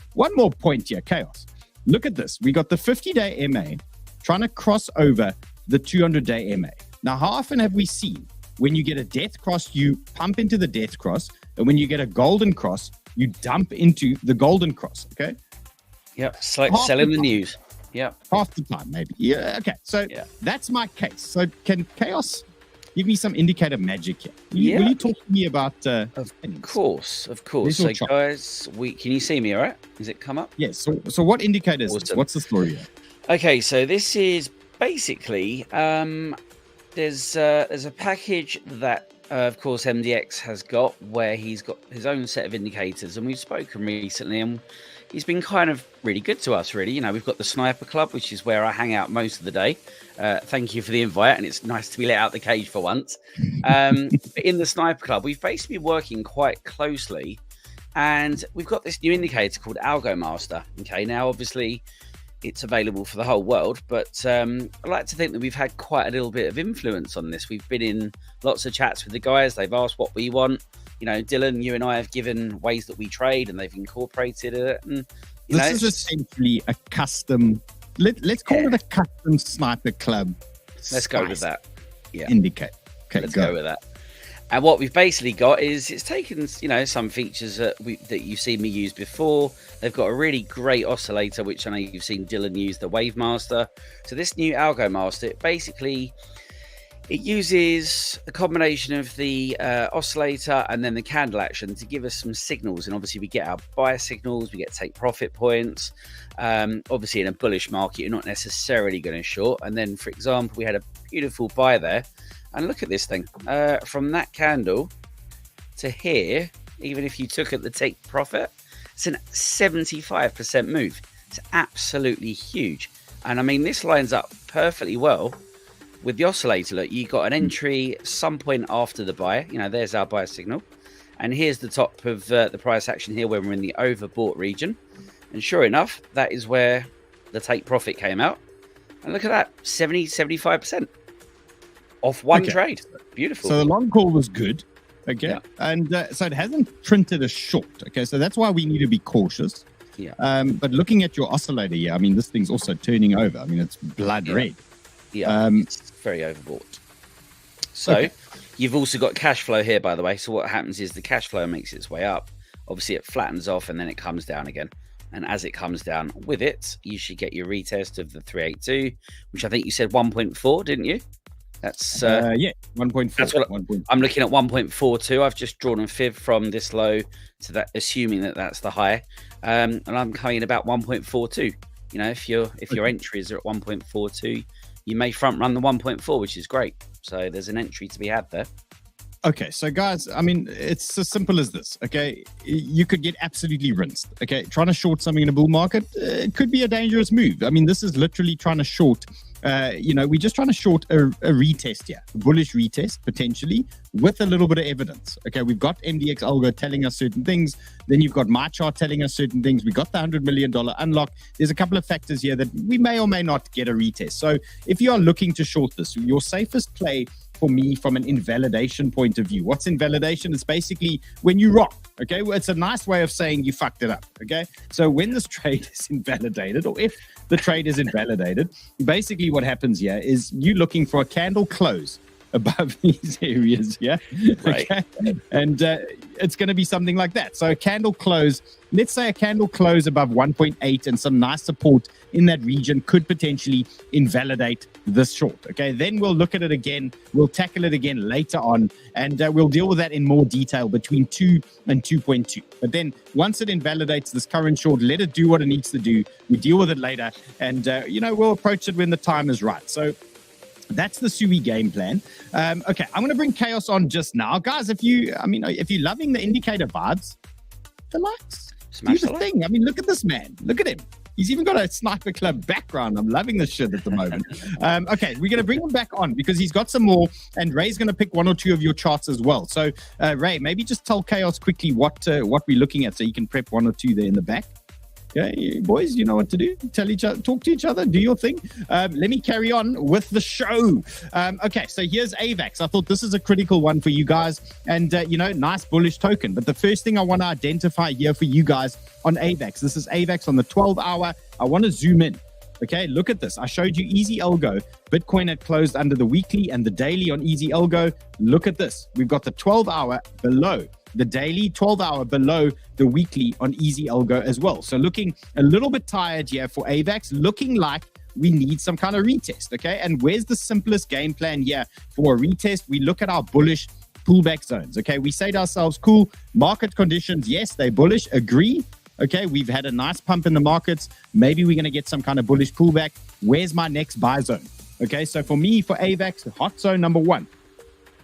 point here, Chaos. Look at this. We got the 50-day MA trying to cross over the 200-day MA. Now, how often have we seen when you get a death cross, you pump into the death cross, and when you get a golden cross, you dump into the golden cross, okay? Yep, it's like selling the news. Yeah, half the time, maybe. Yeah, okay. So that's my case. So can Chaos give me some indicator magic here? Will you talk to me about Of course. So guys, can you see me all right? Does it come up? Yes. So what indicators? Awesome. What's the story here? Okay, so this is basically there's a package that of course MDX has got where he's got his own set of indicators, and we've spoken recently, and he's been kind of really good to us, really. You know, we've got the Sniper Club, which is where I hang out most of the day. Thank you for the invite, and it's nice to be let out the cage for once. In the Sniper Club, we've basically been working quite closely, and we've got this new indicator called Algo Master. Okay, now obviously it's available for the whole world, but I like to think that we've had quite a little bit of influence on this. We've been in lots of chats with the guys. They've asked what we want. You know, Dylan, you and I have given ways that we trade, and they've incorporated it. And this is essentially a custom. Let's call it a custom Sniper Club. Let's go with that. Yeah, indicate. Okay, let's go with that. And what we've basically got is it's taken, some features that you've seen me use before. They've got a really great oscillator, which I know you've seen Dylan use, the Wave Master. So this new Algo Master, it uses a combination of the oscillator and then the candle action to give us some signals. And obviously we get our buy signals, we get take profit points. Obviously in a bullish market, you're not necessarily going to short. And then, for example, we had a beautiful buy there. And look at this thing. From that candle to here, even if you took at the take profit, it's a 75% move. It's absolutely huge. And I mean, this lines up perfectly well with the oscillator. Look, you got an entry some point after the buy. There's our buy signal. And here's the top of the price action here when we're in the overbought region. And sure enough, that is where the take profit came out. And look at that, 75% off one trade. Beautiful. So the long call was good. Okay. Yeah. And so it hasn't printed a short. Okay. So that's why we need to be cautious. Yeah. But looking at your oscillator, yeah, I mean, this thing's also turning over. I mean, it's blood red. Yeah. It's very overbought. So you've also got cash flow here, by the way. So what happens is the cash flow makes its way up. Obviously, it flattens off and then it comes down again. And as it comes down with it, you should get your retest of the 382, which I think you said 1.4, didn't you? That's 1.4. That's what I'm looking at. 1.42. I've just drawn a fib from this low to that, assuming that that's the high, and I'm coming in about 1.42. You know, if your entries are at 1.42, you may front run the 1.4, which is great. So there's an entry to be had there. Okay, so guys, I mean, it's as simple as this, okay? You could get absolutely rinsed, okay? Trying to short something in a bull market could be a dangerous move. I mean, this is literally trying to short, we're just trying to short a retest here, a bullish retest, potentially, with a little bit of evidence. Okay, we've got MDX Algo telling us certain things. Then you've got my chart telling us certain things. We got the $100 million unlock. There's a couple of factors here that we may or may not get a retest. So if you are looking to short this, your safest play for me from an invalidation point of view. What's invalidation? It's basically when you rock, okay? Well, it's a nice way of saying you fucked it up, okay? So when this trade is invalidated, or if the trade is invalidated, basically what happens here is you looking for a candle close above these areas, yeah? Right. Okay? And it's going to be something like that. So a candle close, let's say a candle close above 1.8 and some nice support in that region could potentially invalidate this short, okay? Then we'll look at it again. We'll tackle it again later on, and we'll deal with that in more detail between 2 and 2.2. But then once it invalidates this current short, let it do what it needs to do. We deal with it later, and, we'll approach it when the time is right. So that's the Sui game plan. Okay, I'm going to bring Chaos on just now. Guys, if you're loving the indicator vibes, the likes. Smash do the thing. I mean, look at this man. Look at him. He's even got a sniper club background. I'm loving this shit at the moment. Okay, we're going to bring him back on because he's got some more, and Ray's going to pick one or two of your charts as well. So, Ray, maybe just tell Chaos quickly what we're looking at so you can prep one or two there in the back. Okay, boys, you know what to do. Tell each other, talk to each other, do your thing. Let me carry on with the show. Okay, so here's AVAX. I thought this is a critical one for you guys, and nice bullish token. But the first thing I want to identify here for you guys on AVAX, this is AVAX on the 12-hour. I want to zoom in. Okay, look at this. I showed you Easy Algo. Bitcoin had closed under the weekly and the daily on Easy Algo. Look at this. We've got the 12-hour below the daily, 12-hour below the weekly on Easy Algo as well. So looking a little bit tired here for AVAX, looking like we need some kind of retest, okay? And where's the simplest game plan here for a retest? We look at our bullish pullback zones, okay? We say to ourselves, cool, market conditions, yes, they're bullish, agree. Okay, we've had a nice pump in the markets. Maybe we're going to get some kind of bullish pullback. Where's my next buy zone? Okay, so for me, for AVAX, hot zone number 1,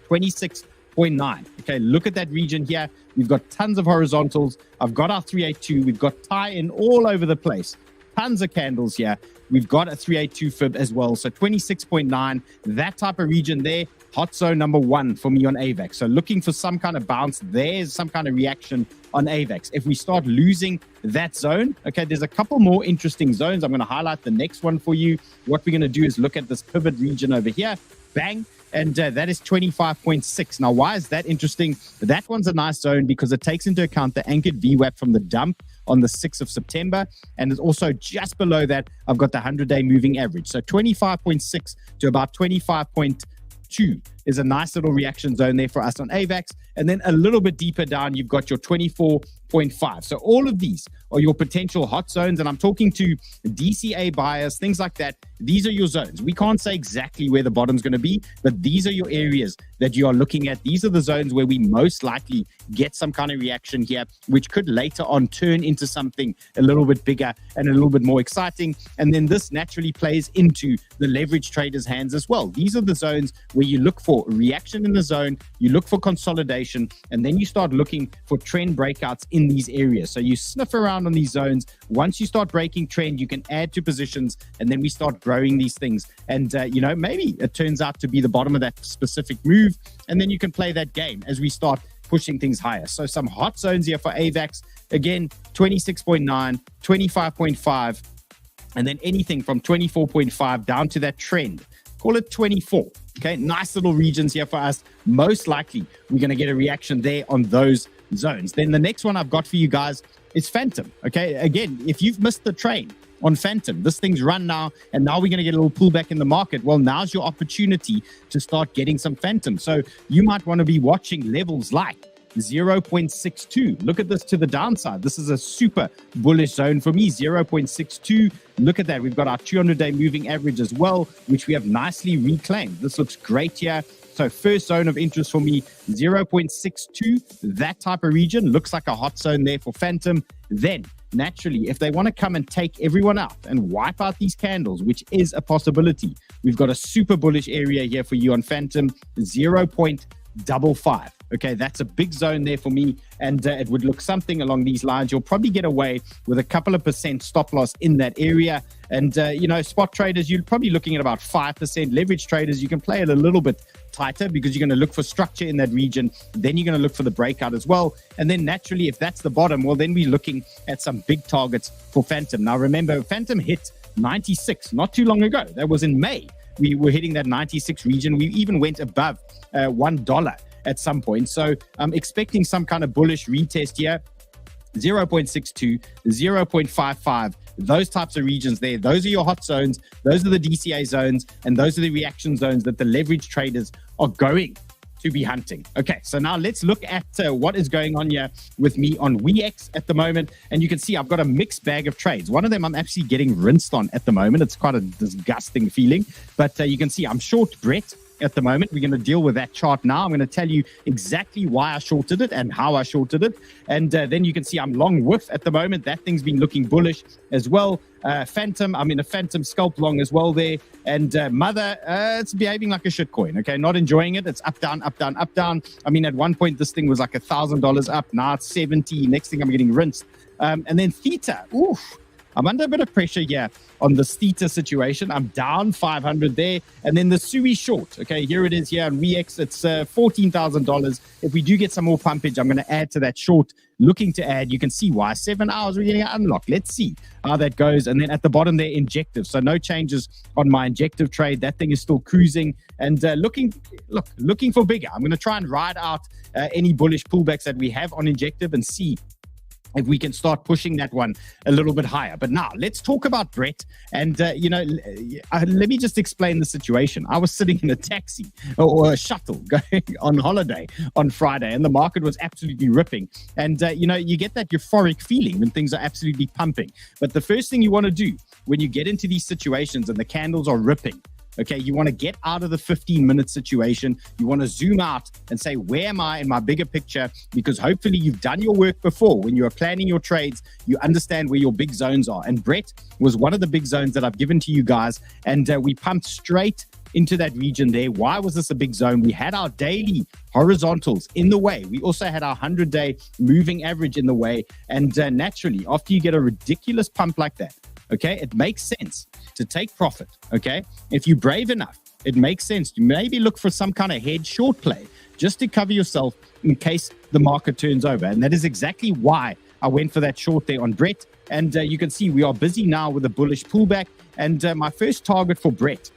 26.9. Okay, look at that region here. We've got tons of horizontals. I've got our 382. We've got tie-in all over the place. Tons of candles here. We've got a 382 fib as well. So 26.9, that type of region there. Hot zone number 1 for me on AVAX. So looking for some kind of bounce. There's some kind of reaction on AVAX. If we start losing that zone, okay, there's a couple more interesting zones. I'm going to highlight the next one for you. What we're going to do is look at this pivot region over here. Bang. And that is 25.6. Now, why is that interesting? That one's a nice zone because it takes into account the anchored VWAP from the dump on the 6th of September. And it's also just below that, I've got the 100-day moving average. So 25.6 to about 25.2 is a nice little reaction zone there for us on AVAX. And then a little bit deeper down, you've got your 24.5. So all of these are your potential hot zones. And I'm talking to DCA buyers, things like that. These are your zones. We can't say exactly where the bottom's going to be, but these are your areas that you are looking at. These are the zones where we most likely get some kind of reaction here, which could later on turn into something a little bit bigger and a little bit more exciting. And then this naturally plays into the leverage traders' hands as well. These are the zones where you look for reaction in the zone, you look for consolidation, and then you start looking for trend breakouts in these areas. So you sniff around on these zones. Once you start breaking trend, you can add to positions, and then we start growing these things. And, maybe it turns out to be the bottom of that specific move, and then you can play that game as we start pushing things higher. So some hot zones here for AVAX. Again, 26.9, 25.5, and then anything from 24.5 down to that trend. Call it 24. Okay, nice little regions here for us. Most likely, we're going to get a reaction there on those zones. Then the next one I've got for you guys is Phantom. Okay, again, if you've missed the train on Phantom, this thing's run now, and now we're going to get a little pullback in the market. Well, now's your opportunity to start getting some Phantom. So you might want to be watching levels like 0.62. Look at this to the downside. This is a super bullish zone for me, 0.62. Look at that. We've got our 200-day moving average as well, which we have nicely reclaimed. This looks great here. So first zone of interest for me, 0.62. That type of region looks like a hot zone there for Phantom. Then naturally, if they want to come and take everyone out and wipe out these candles, which is a possibility, we've got a super bullish area here for you on Phantom, 0.55. Okay, that's a big zone there for me, and it would look something along these lines. You'll probably get away with a couple of % stop loss in that area. And, spot traders, you're probably looking at about 5%. Leverage traders, you can play it a little bit tighter because you're going to look for structure in that region. Then you're going to look for the breakout as well. And then naturally, if that's the bottom, well, then we're looking at some big targets for Phantom. Now, remember, Phantom hit 96 not too long ago. That was in May. We were hitting that 96 region. We even went above $1 at some point. So I'm expecting some kind of bullish retest here. 0.62, 0.55, those types of regions there. Those are your hot zones. Those are the DCA zones. And those are the reaction zones that the leverage traders are going to be hunting. Okay, so now let's look at what is going on here with me on 𝗬𝗥𝗑 at the moment. And you can see I've got a mixed bag of trades. One of them I'm actually getting rinsed on at the moment. It's quite a disgusting feeling. But you can see I'm short Brett at the moment. We're going to deal with that chart now. I'm going to tell you exactly why I shorted it and how I shorted it. And then you can see I'm long WIF at the moment. That thing's been looking bullish as well. Phantom, I'm in a Phantom scalp long as well there. And Mother, it's behaving like a shit coin. Okay, not enjoying it. It's up, down, up, down, up, down. I mean, at one point, this thing was like $1,000 up. Now it's 70. Next thing I'm getting rinsed. And then Theta, oof. I'm under a bit of pressure here on the Theta situation. I'm down 500 there. And then the Sui short. Okay, here it is here on 𝗬𝗥𝗑. It's $14,000. If we do get some more pumpage, I'm going to add to that short. Looking to add, you can see why. 7 hours, we're getting an unlock. Let's see how that goes. And then at the bottom there, Injective. So no changes on my Injective trade. That thing is still cruising and looking for bigger. I'm going to try and ride out any bullish pullbacks that we have on Injective and see if we can start pushing that one a little bit higher. But now let's talk about Brett. And, let me just explain the situation. I was sitting in a taxi or a shuttle going on holiday on Friday, and the market was absolutely ripping. And, you get that euphoric feeling when things are absolutely pumping. But the first thing you want to do when you get into these situations and the candles are ripping, okay, you want to get out of the 15-minute situation. You want to zoom out and say, where am I in my bigger picture? Because hopefully you've done your work before. When you are planning your trades, you understand where your big zones are. And Brett was one of the big zones that I've given to you guys. And we pumped straight into that region there. Why was this a big zone? We had our daily horizontals in the way. We also had our 100-day moving average in the way. And naturally, after you get a ridiculous pump like that, okay, it makes sense to take profit, okay? If you're brave enough, it makes sense to maybe look for some kind of head short play just to cover yourself in case the market turns over. And that is exactly why I went for that short there on Brett. And you can see we are busy now with a bullish pullback. And my first target for Brett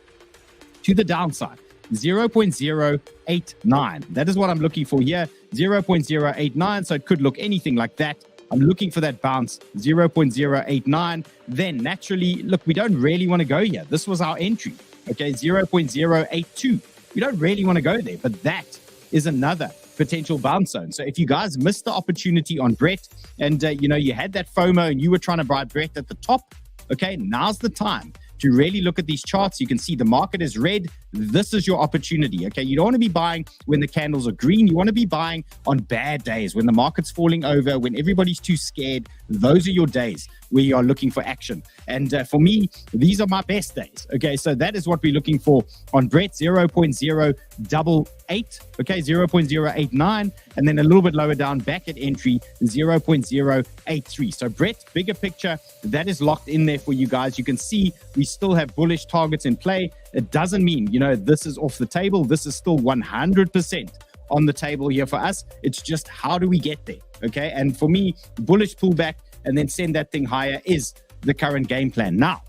to the downside, 0.089. That is what I'm looking for here, 0.089. So it could look anything like that. I'm looking for that bounce, 0.089. Then naturally, look, we don't really want to go here. This was our entry, okay, 0.082. We don't really want to go there, but that is another potential bounce zone. So if you guys missed the opportunity on Brett and, you had that FOMO and you were trying to buy Brett at the top, okay, now's the time to really look at these charts. You can see the market is red. This is your opportunity, okay? You don't want to be buying when the candles are green. You want to be buying on bad days, when the market's falling over, when everybody's too scared. Those are your days where you are looking for action. And for me, these are my best days, okay? So that is what we're looking for on Brett, 0.088, okay, 0.089, and then a little bit lower down, back at entry, 0.083. So Brett, bigger picture, that is locked in there for you guys. You can see we still have bullish targets in play. It doesn't mean, this is off the table. This is still 100% on the table here for us. It's just how do we get there? Okay. And for me, bullish pullback and then send that thing higher is the current game plan. Now,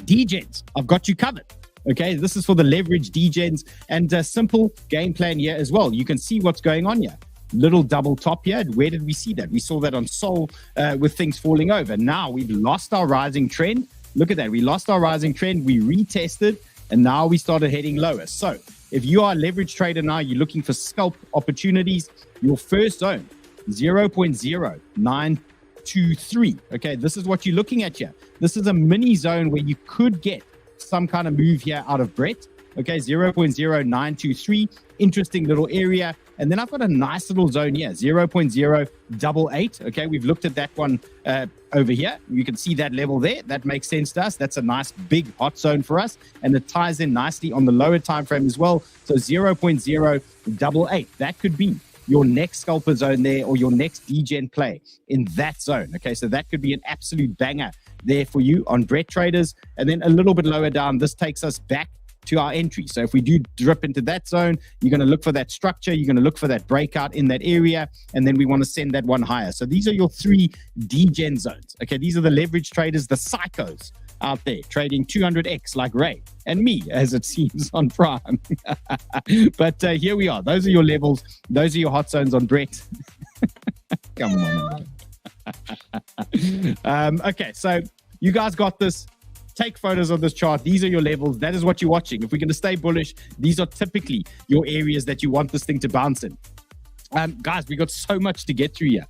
degens, I've got you covered. Okay, this is for the leverage degens and a simple game plan here as well. You can see what's going on here. Little double top here. Where did we see that? We saw that on Sol with things falling over. Now we've lost our rising trend. Look at that. We lost our rising trend. We retested and now we started heading lower. So if you are a leverage trader now, you're looking for scalp opportunities, your first zone, 0.0923. Okay, this is what you're looking at here. This is a mini zone where you could get some kind of move here out of Brett. Okay, 0.0923, interesting little area. And then I've got a nice little zone here, 0.088. Okay, we've looked at that one over here. You can see that level there. That makes sense to us. That's a nice big hot zone for us. And it ties in nicely on the lower time frame as well. So 0.088, that could be your next scalper zone there or your next degen play in that zone. Okay, so that could be an absolute banger there for you on Brett traders. And then a little bit lower down, this takes us back to our entry. So if we do drip into that zone, you're going to look for that structure. You're going to look for that breakout in that area. And then we want to send that one higher. So these are your three degen zones. Okay, these are the leverage traders, the psychos out there trading 200x like Ray and me, as it seems on Prime. But here we are. Those are your levels. Those are your hot zones on Brett. Come on. Okay, so you guys got this. Take photos of this chart. These are your levels. That is what you're watching. If we're going to stay bullish, these are typically your areas that you want this thing to bounce in. Guys, we got so much to get through here.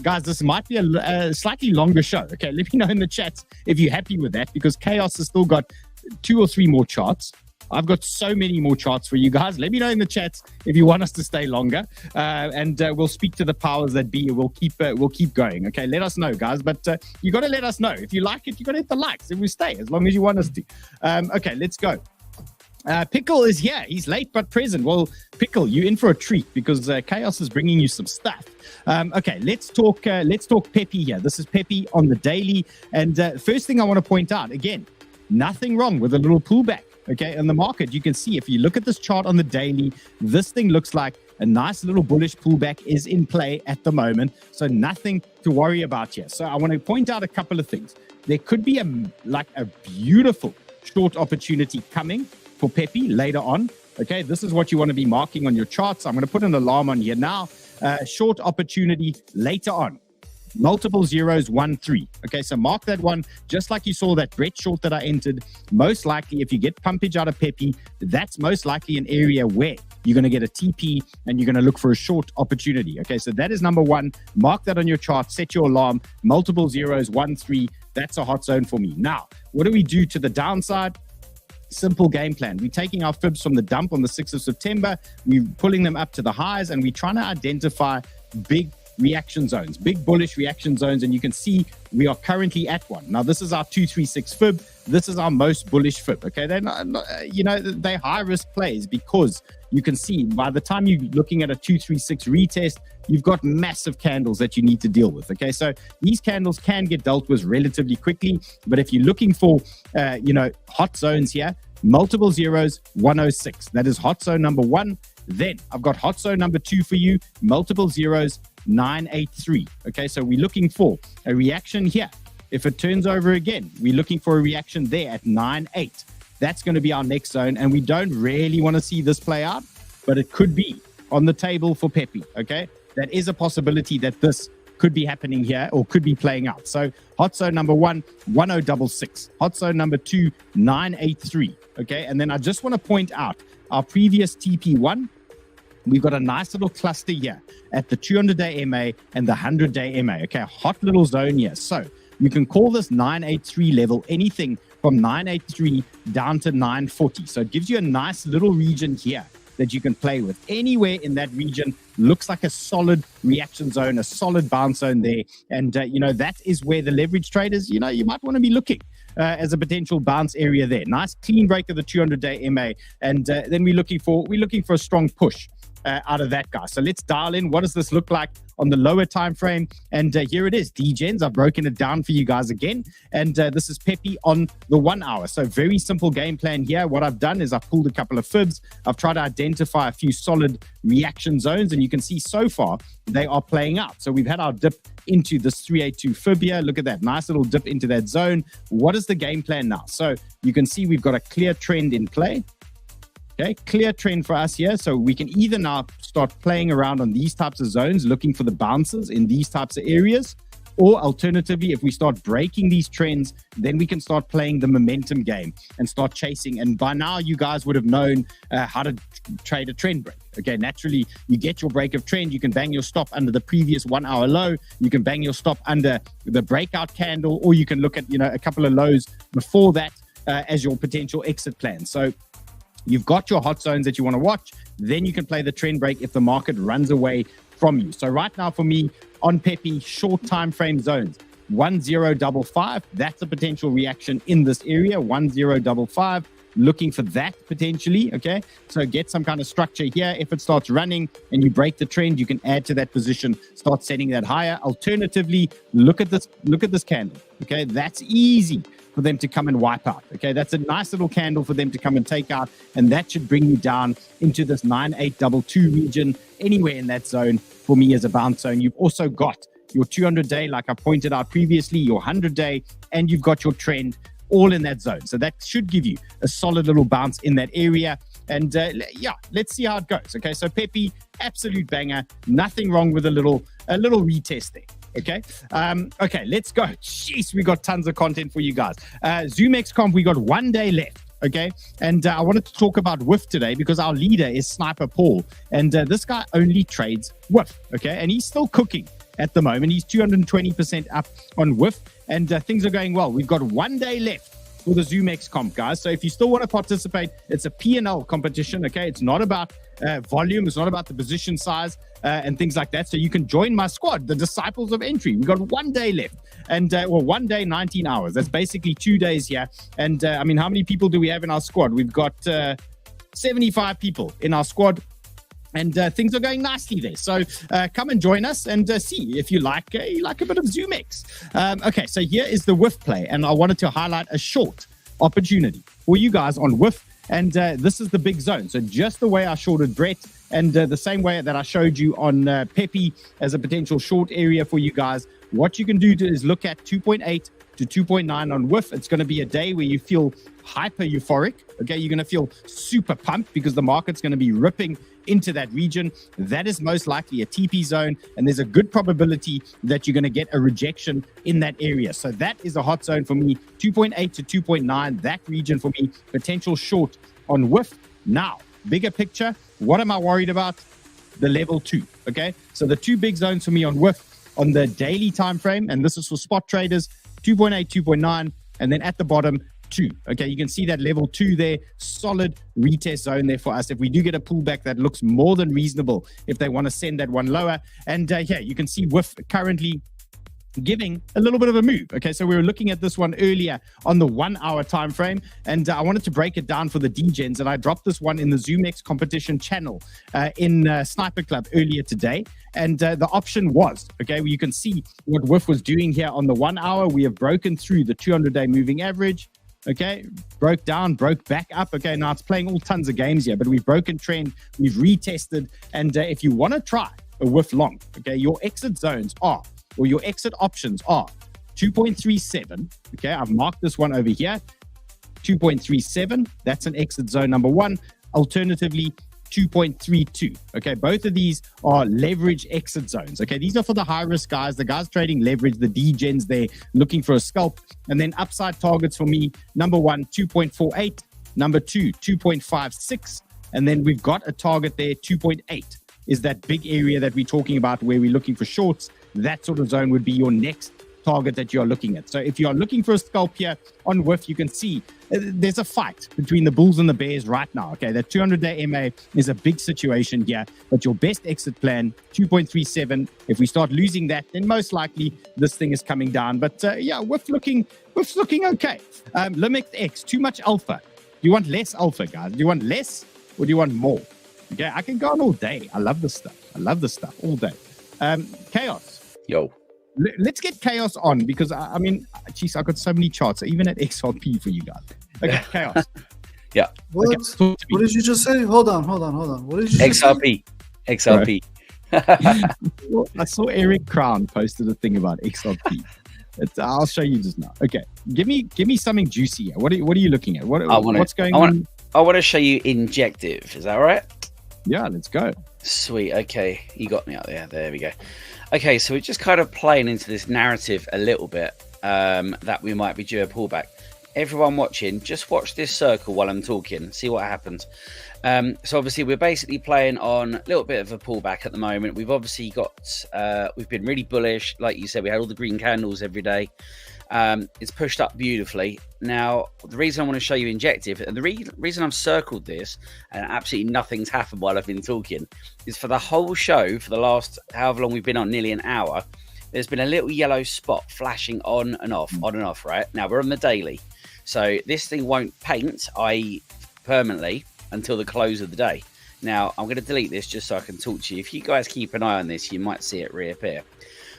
Guys, this might be a slightly longer show. Okay, let me know in the chat if you're happy with that, because Chaos has still got 2 or 3 more charts. I've got so many more charts for you guys. Let me know in the chat if you want us to stay longer, and we'll speak to the powers that be. We'll keep going. Okay, let us know, guys. But you got to let us know if you like it. You got to hit the likes if we stay, as long as you want us to. Okay, let's go. Pickle is here. He's late but present. Well, Pickle, you're in for a treat because Chaos is bringing you some stuff. Okay, let's talk Pepe here. This is Pepe on the daily, and first thing I want to point out again, nothing wrong with a little pullback. Okay, in the market, you can see if you look at this chart on the daily, this thing looks like a nice little bullish pullback is in play at the moment. So nothing to worry about here. So I want to point out a couple of things. There could be a beautiful short opportunity coming for Pepe later on. Okay, this is what you want to be marking on your charts. I'm going to put an alarm on here now. Short opportunity later on. Multiple zeros, 1, 3. Okay, so mark that one, just like you saw that Brett short that I entered. Most likely, if you get pumpage out of Pepe, that's most likely an area where you're going to get a TP and you're going to look for a short opportunity. Okay, so that is number 1. Mark that on your chart, set your alarm. Multiple zeros, 1, 3. That's a hot zone for me. Now, what do we do to the downside? Simple game plan. We're taking our fibs from the dump on the 6th of September. We're pulling them up to the highs, and we're trying to identify big reaction zones, big bullish reaction zones, and you can see we are currently at one. Now, this is our 236 fib. This is our most bullish fib. Okay, they're not, they're high risk plays because you can see by the time you're looking at a 236 retest, you've got massive candles that you need to deal with. Okay, so these candles can get dealt with relatively quickly, but if you're looking for hot zones here, multiple zeros, 106. That is hot zone number 1. Then I've got hot zone number 2 for you, multiple zeros, 983. Okay, so we're looking for a reaction here. If it turns over again, we're looking for a reaction there at 98. That's going to be our next zone, and we don't really want to see this play out, but it could be on the table for Pepe. Okay, that is a possibility that this could be happening here or could be playing out. So hot zone number 1, 1066. Hot zone number 2, 983. Okay, and then I just want to point out our previous TP1. We've got a nice little cluster here at the 200-day MA and the 100-day MA. Okay, a hot little zone here. So you can call this 983 level anything from 983 down to 940. So it gives you a nice little region here that you can play with. Anywhere in that region looks like a solid reaction zone, a solid bounce zone there. And, that is where the leverage traders, you might want to be looking as a potential bounce area there. Nice clean break of the 200-day MA. And then we're looking for a strong push out of that guy. So let's dial in. What does this look like on the lower time frame? And here it is, DGens. I've broken it down for you guys again. And this is 𝗙𝗢𝗟 on the 1 hour. So very simple game plan here. What I've done is I've pulled a couple of fibs. I've tried to identify a few solid reaction zones, and you can see so far they are playing out. So we've had our dip into this 382 fib here. Look at that, nice little dip into that zone. What is the game plan now? So you can see we've got a clear trend in play. Okay, clear trend for us here. So we can either now start playing around on these types of zones, looking for the bounces in these types of areas, or alternatively, if we start breaking these trends, then we can start playing the momentum game and start chasing. And by now, you guys would have known how to trade a trend break. Okay, naturally, you get your break of trend. You can bang your stop under the previous 1 hour low. You can bang your stop under the breakout candle, or you can look at, a couple of lows before that as your potential exit plan. So you've got your hot zones that you want to watch. Then you can play the trend break if the market runs away from you. So right now for me on 𝗙𝗢𝗟, short time frame zones, 1055. That's a potential reaction in this area, 1055. Looking for that potentially, okay? So get some kind of structure here. If it starts running and you break the trend, you can add to that position, start setting that higher. Alternatively, look at this candle, okay? That's easy for them to come and wipe out, okay? That's a nice little candle for them to come and take out, and that should bring you down into this 9822 region, anywhere in that zone for me as a bounce zone. You've also got your 200-day, like I pointed out previously, your 100-day, and you've got your trend all in that zone. So that should give you a solid little bounce in that area. And yeah, let's see how it goes. Okay, so 𝗙𝗢𝗟, absolute banger. Nothing wrong with a little retest there. Okay, okay, let's go. Jeez, we got tons of content for you guys. ZoomX Comp, we got 1 day left. Okay, and I wanted to talk about WIF today because our leader is 𝗦𝗙𝗎𝗪, and this guy only trades WIF. Okay, and he's still cooking at the moment. He's 220% up on WIF, and things are going well. We've got 1 day left for the ZoomX Comp, guys. So if you still want to participate, it's a P&L competition, okay? It's not about volume. It's not about the position size and things like that. So you can join my squad, the Disciples of Entry. We've got 1 day left, and well, 1 day, 19 hours. That's basically 2 days here. And I mean, how many people do we have in our squad? We've got 75 people in our squad. And things are going nicely there. So come and join us and see if you like a bit of ZoomX. Okay, so here is the WIF play. And I wanted to highlight a short opportunity for you guys on WIF. And this is the big zone. So just the way I shorted Brett, and the same way that I showed you on 𝗙𝗢𝗟 as a potential short area for you guys, what you can do is look at 2.8 to 2.9 on WIF. It's going to be a day where you feel hyper euphoric. Okay, you're going to feel super pumped because the market's going to be ripping into that region. That is most likely a TP zone, and there's a good probability that you're going to get a rejection in that area. So that is a hot zone for me, 2.8 to 2.9, that region for me, potential short on WIF. Now, bigger picture, what am I worried about? The level 2, okay? So the two big zones for me on WIF on the daily time frame, and this is for spot traders, 2.8, 2.9, and then at the bottom, 2. Okay, you can see that level 2 there, solid retest zone there for us. If we do get a pullback, that looks more than reasonable if they want to send that one lower. And yeah, you can see WIF currently giving a little bit of a move. Okay, so we were looking at this one earlier on the 1 hour time frame, and I wanted to break it down for the DGens, and I dropped this one in the ZoomX competition channel in Sniper Club earlier today. And the option was, okay, well, you can see what WIF was doing here on the 1 hour. We have broken through the 200-day moving average. Okay, broke down, broke back up. Okay, now it's playing all tons of games here, but we've broken trend, we've retested. And if you want to try a WIF long, okay, your exit zones are, or your exit options are 2.37. Okay, I've marked this one over here, 2.37. That's an exit zone number 1. Alternatively, 2.32. Okay, both of these are leverage exit zones. Okay, these are for the high risk guys, the guys trading leverage, the DGens there looking for a scalp. And then upside targets for me, number 1, 2.48, number 2, 2.56, and then we've got a target there, 2.8 is that big area that we're talking about where we're looking for shorts. That sort of zone would be your next target that you're looking at. So if you are looking for a scalp here on WIF, you can see there's a fight between the bulls and the bears right now. Okay, that 200-day MA is a big situation here, but your best exit plan, 2.37. If we start losing that, then most likely this thing is coming down. But yeah, WIF's looking okay. Limit X, too much alpha. Do you want less alpha, guys? Do you want less or do you want more? Okay, I can go on all day. I love this stuff. I love this stuff all day. Chaos. Yo. Let's get Chaos on because, I mean, geez, I've got so many charts, even at XRP for you guys. Okay, Chaos. Yeah. What? Okay, What did you just say? Hold on. What did you just XRP. XRP. I saw Eric Crown posted a thing about XRP. I'll show you just now. Okay, give me something juicy here. What are you looking at? What's going on? I want to show you Injective. Is that all right? Yeah, let's go. Sweet. Okay, you got me out there. There we go. Okay, so we're just kind of playing into this narrative a little bit that we might be due a pullback. Everyone watching, just watch this circle while I'm talking. See what happens. So obviously we're basically playing on a little bit of a pullback at the moment. We've obviously got, we've been really bullish. Like you said, we had all the green candles every day. It's pushed up beautifully. Now, the reason I want to show you Injective, and the reason I've circled this, and absolutely nothing's happened while I've been talking, is for the whole show, for the last, however long we've been on, nearly an hour, there's been a little yellow spot flashing on and off, right? Now, we're on the daily. So this thing won't paint, i.e. permanently, until the close of the day. Now, I'm going to delete this just so I can talk to you. If you guys keep an eye on this, you might see it reappear.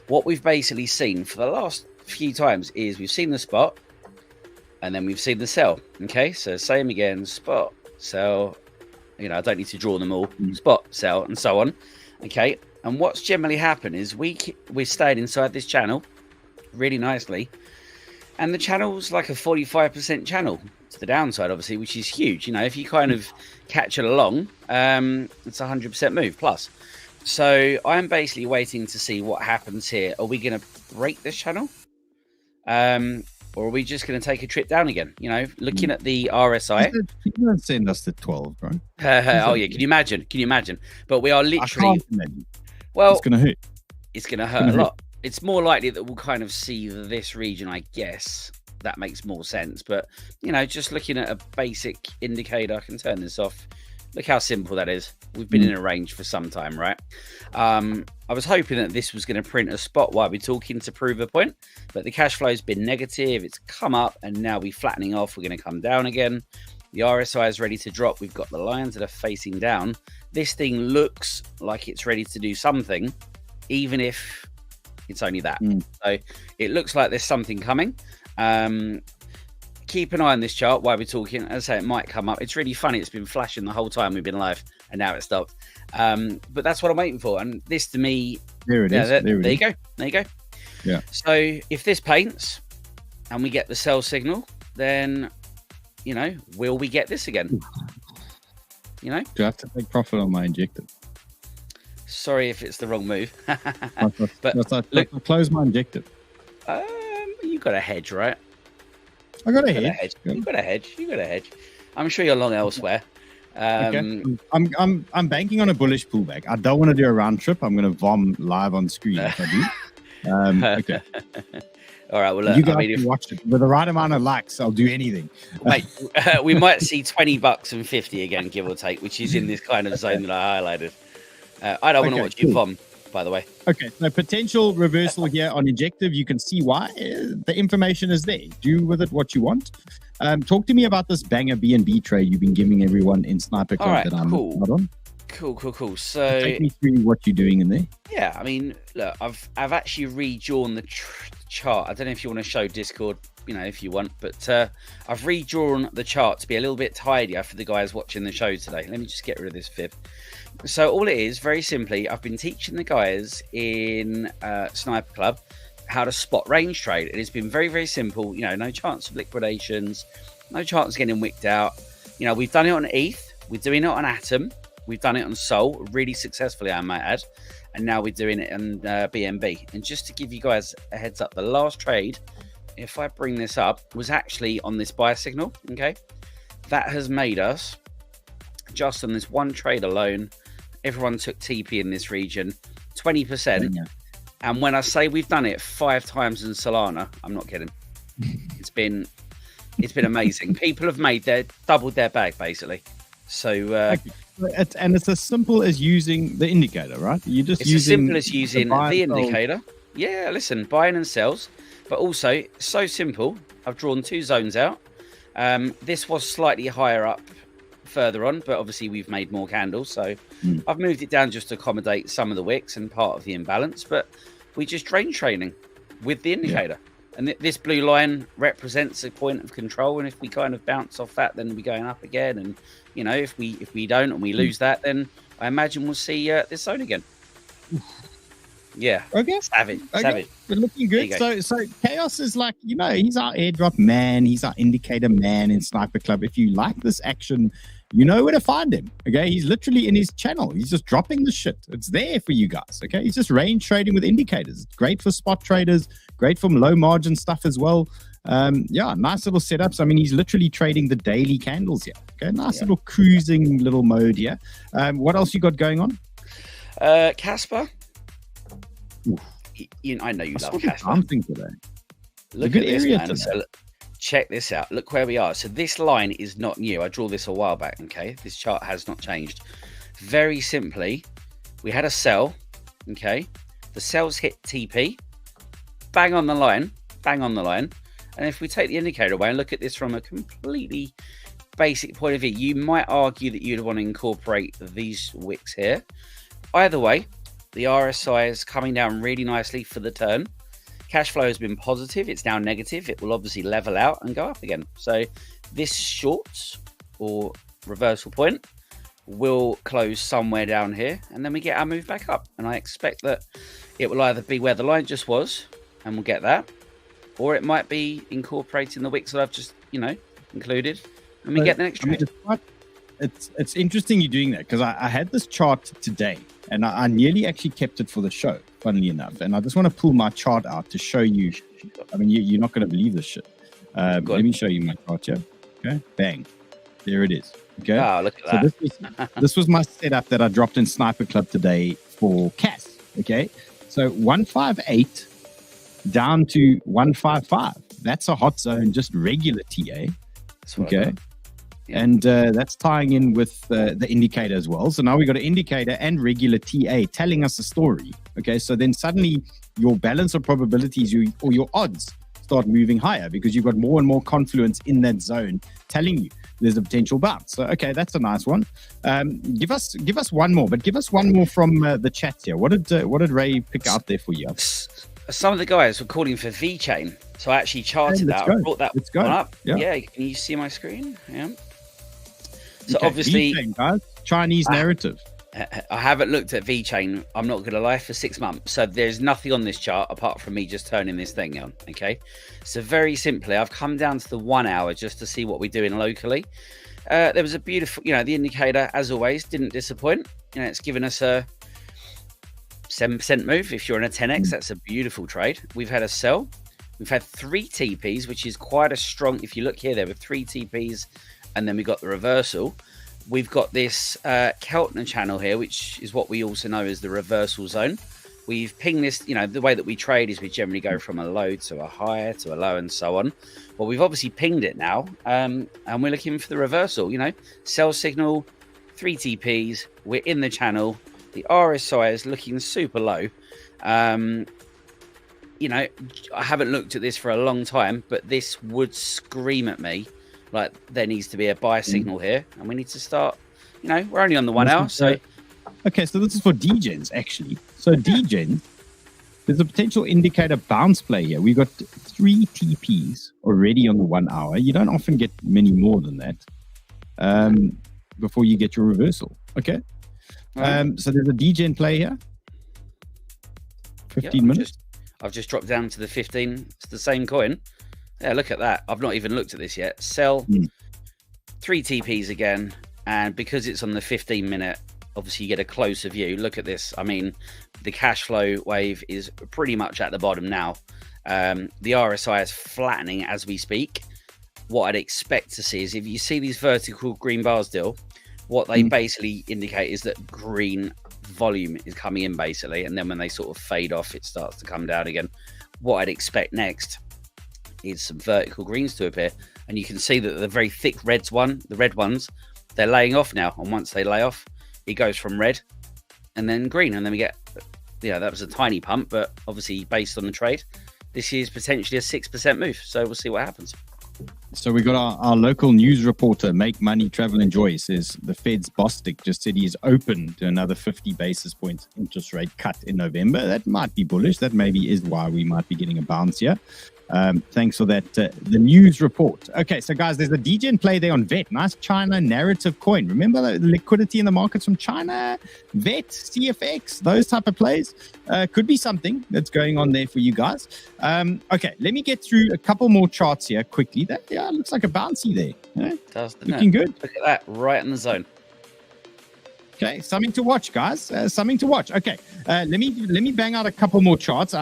What we've basically seen for the last few times is we've seen the spot, and then we've seen the sell. Okay, so same again, spot, sell. You know, I don't need to draw them all. Spot, sell, and so on. Okay, and what's generally happened is we're staying inside this channel really nicely. And the channel's like a 45% channel to the downside, obviously, which is huge. You know, if you kind of catch it along, it's a 100% move plus. So I'm basically waiting to see what happens here. Are we going to break this channel? Or are we just going to take a trip down again? You know, looking at the RSI. You don't send us to 12, bro. Oh, yeah. Can you imagine? Can you imagine? But we are literally... Well, it's going to hurt. It's going to hurt a lot. It's more likely that we'll kind of see this region, I guess. That makes more sense. But, you know, just looking at a basic indicator, I can turn this off. Look how simple that is. We've been in a range for some time, right? I was hoping that this was going to print a spot while we're talking to prove a point. But the cash flow has been negative. It's come up and now we're flattening off. We're going to come down again. The RSI is ready to drop. We've got the lines that are facing down. This thing looks like it's ready to do something, even if... it's only that. So it looks like there's something coming. Keep an eye on this chart while we're talking. As I say, it might come up. It's really funny. It's been flashing the whole time we've been live, and now it stopped. But that's what I'm waiting for. And this, to me, there it is. There you go. There you go. Yeah. So if this paints and we get the sell signal, then, you know, will we get this again? You know? Do I have to take profit on my Injective? Sorry if it's the wrong move. But look, I'll close my Injective. You got a hedge, right? I got a hedge. You got a hedge. I'm sure you're long elsewhere. Okay. I'm banking on a bullish pullback. I don't want to do a round trip. I'm going to vom live on screen if I do. Okay. All right. Well, you guys can watch it with the right amount of likes. I'll do anything. Mate, we might see $20 and 50 again, give or take, which is in this kind of zone that I highlighted. I don't want to watch you vom, by the way. Okay, so potential reversal here on Injective. You can see why. The information is there. Do with it what you want. Talk to me about this banger BNB trade you've been giving everyone in Sniper Club that I'm not on. Cool. So take me through what you're doing in there. Yeah, I mean, look, I've actually redrawn the chart. I don't know if you want to show Discord, you know, if you want, but I've redrawn the chart to be a little bit tidier for the guys watching the show today. Let me just get rid of this fib. So all it is, very simply, I've been teaching the guys in Sniper Club how to spot range trade. It has been very, very simple. You know, no chance of liquidations, no chance of getting wicked out. You know, we've done it on ETH, we're doing it on Atom, we've done it on Sol, really successfully, I might add, and now we're doing it on BNB. And just to give you guys a heads up, the last trade, if I bring this up, was actually on this buy signal. Okay, that has made us, just on this one trade alone, everyone took TP in this region, 20%. Yeah. And when I say we've done it 5 times in Solana, I'm not kidding. It's been amazing. People have doubled their bag basically. So it's as simple as using the indicator, right? It's as simple as using the indicator. Yeah, listen, buying and sells, but also so simple. I've drawn 2 zones out. This was slightly higher up further on, but obviously we've made more candles. So I've moved it down just to accommodate some of the wicks and part of the imbalance, but we just drain trading with the indicator. And this blue line represents a point of control. And if we kind of bounce off that, then we're going up again. And, you know, if we don't and we lose that, then I imagine we'll see this zone again. Yeah. Okay. Savage. Okay. Savage. We're looking good. So Chaos is like, you know, he's our airdrop man. He's our indicator man in Sniper Club. If you like this action, you know where to find him. Okay. He's literally in his channel. He's just dropping the shit. It's there for you guys. Okay. He's just range trading with indicators. Great for spot traders. Great for low margin stuff as well. Yeah, nice little setups. I mean, he's literally trading the daily candles here. Okay. Nice little cruising little mode here. What else you got going on? 𝗙𝗢𝗟𝗟𝗢𝗪. I know you love 𝗙𝗢𝗟. Today. Look at this, man. So check this out. Look where we are. So this line is not new. I drew this a while back. Okay, this chart has not changed. Very simply, we had a sell. Okay, the sells hit TP, bang on the line, bang on the line. And if we take the indicator away and look at this from a completely basic point of view, you might argue that you'd want to incorporate these wicks here. Either way, the RSI is coming down really nicely for the turn. Cash flow has been positive. It's now negative. It will obviously level out and go up again. So this short or reversal point will close somewhere down here, and then we get our move back up. And I expect that it will either be where the line just was, and we'll get that, or it might be incorporating the wicks that I've just, you know, included, and we get the next trade. It's interesting you're doing that, because I had this chart today, and I nearly actually kept it for the show, funnily enough. And I just want to pull my chart out to show you. I mean, you're not going to believe this shit. Let me show you my chart here. Okay, bang, there it is. Okay, oh, look at that. So this was my setup that I dropped in Sniper Club today for CAS. Okay, so 158 down to 155. That's a hot zone, just regular TA. Okay. Yeah. And that's tying in with the indicator as well. So now we got an indicator and regular TA telling us a story. Okay, so then suddenly your balance of probabilities or your odds start moving higher, because you've got more and more confluence in that zone telling you there's a potential bounce. So okay, that's a nice one. Give us one more, but give us one more from the chat here. What did Ray pick out there for you? Some of the guys were calling for VeChain, so I actually charted that. I brought that one up. Yeah, can you see my screen? Yeah. So okay, obviously, VeChain, guys, Chinese narrative. I haven't looked at VeChain, I'm not going to lie, for 6 months. So there's nothing on this chart apart from me just turning this thing on. Okay. So very simply, I've come down to the 1 hour just to see what we're doing locally. There was a beautiful, you know, the indicator, as always, didn't disappoint. You know, it's given us a 7% move. If you're in a 10x, that's a beautiful trade. We've had a sell. We've had 3 TPs, which is quite a strong. If you look here, there were 3 TPs, and then we got the reversal. We've got this Keltner channel here, which is what we also know as the reversal zone. We've pinged this, you know, the way that we trade is we generally go from a low to a high to a low and so on. Well, we've obviously pinged it now, and we're looking for the reversal, you know, sell signal, 3 TPs, we're in the channel. The RSI is looking super low. You know, I haven't looked at this for a long time, but this would scream at me like there needs to be a buy signal here, and we need to start, you know, we're only on the 1 hour. So okay, so this is for DGens actually. So DGens, there's a potential indicator bounce play here. We've got 3 TPs already on the 1 hour. You don't often get many more than that before you get your reversal. Okay. So there's a DGen play here. 15 minutes. I've just dropped down to the 15. It's the same coin. Yeah, look at that. I've not even looked at this yet. Sell, 3 TPs again. And because it's on the 15-minute, obviously you get a closer view. Look at this. I mean, the cash flow wave is pretty much at the bottom now. The RSI is flattening as we speak. What I'd expect to see is if you see these vertical green bars still, what they basically indicate is that green volume is coming in basically. And then when they sort of fade off, it starts to come down again. What I'd expect next is some vertical greens to appear, and you can see that the very thick the red ones, they're laying off now, and once they lay off, it goes from red and then green, and then we get, yeah, that was a tiny pump, but obviously based on the trade, this is potentially a 6% move, so we'll see what happens. So we got our local news reporter, Make Money, Travel, Enjoy, says the Fed's Bostic just said he is open to another 50 basis points interest rate cut in November. That might be bullish. That maybe is why we might be getting a bounce here. Thanks for that. The news report. Okay, so guys, there's a degen play there on VET. Nice China narrative coin. Remember the liquidity in the markets from China? VET, CFX, those type of plays. Could be something that's going on there for you guys. Okay, let me get through a couple more charts here quickly. That looks like a bouncy there. Looking good. Look at that, right in the zone. Okay, something to watch, guys. Something to watch. Okay, let me bang out a couple more charts.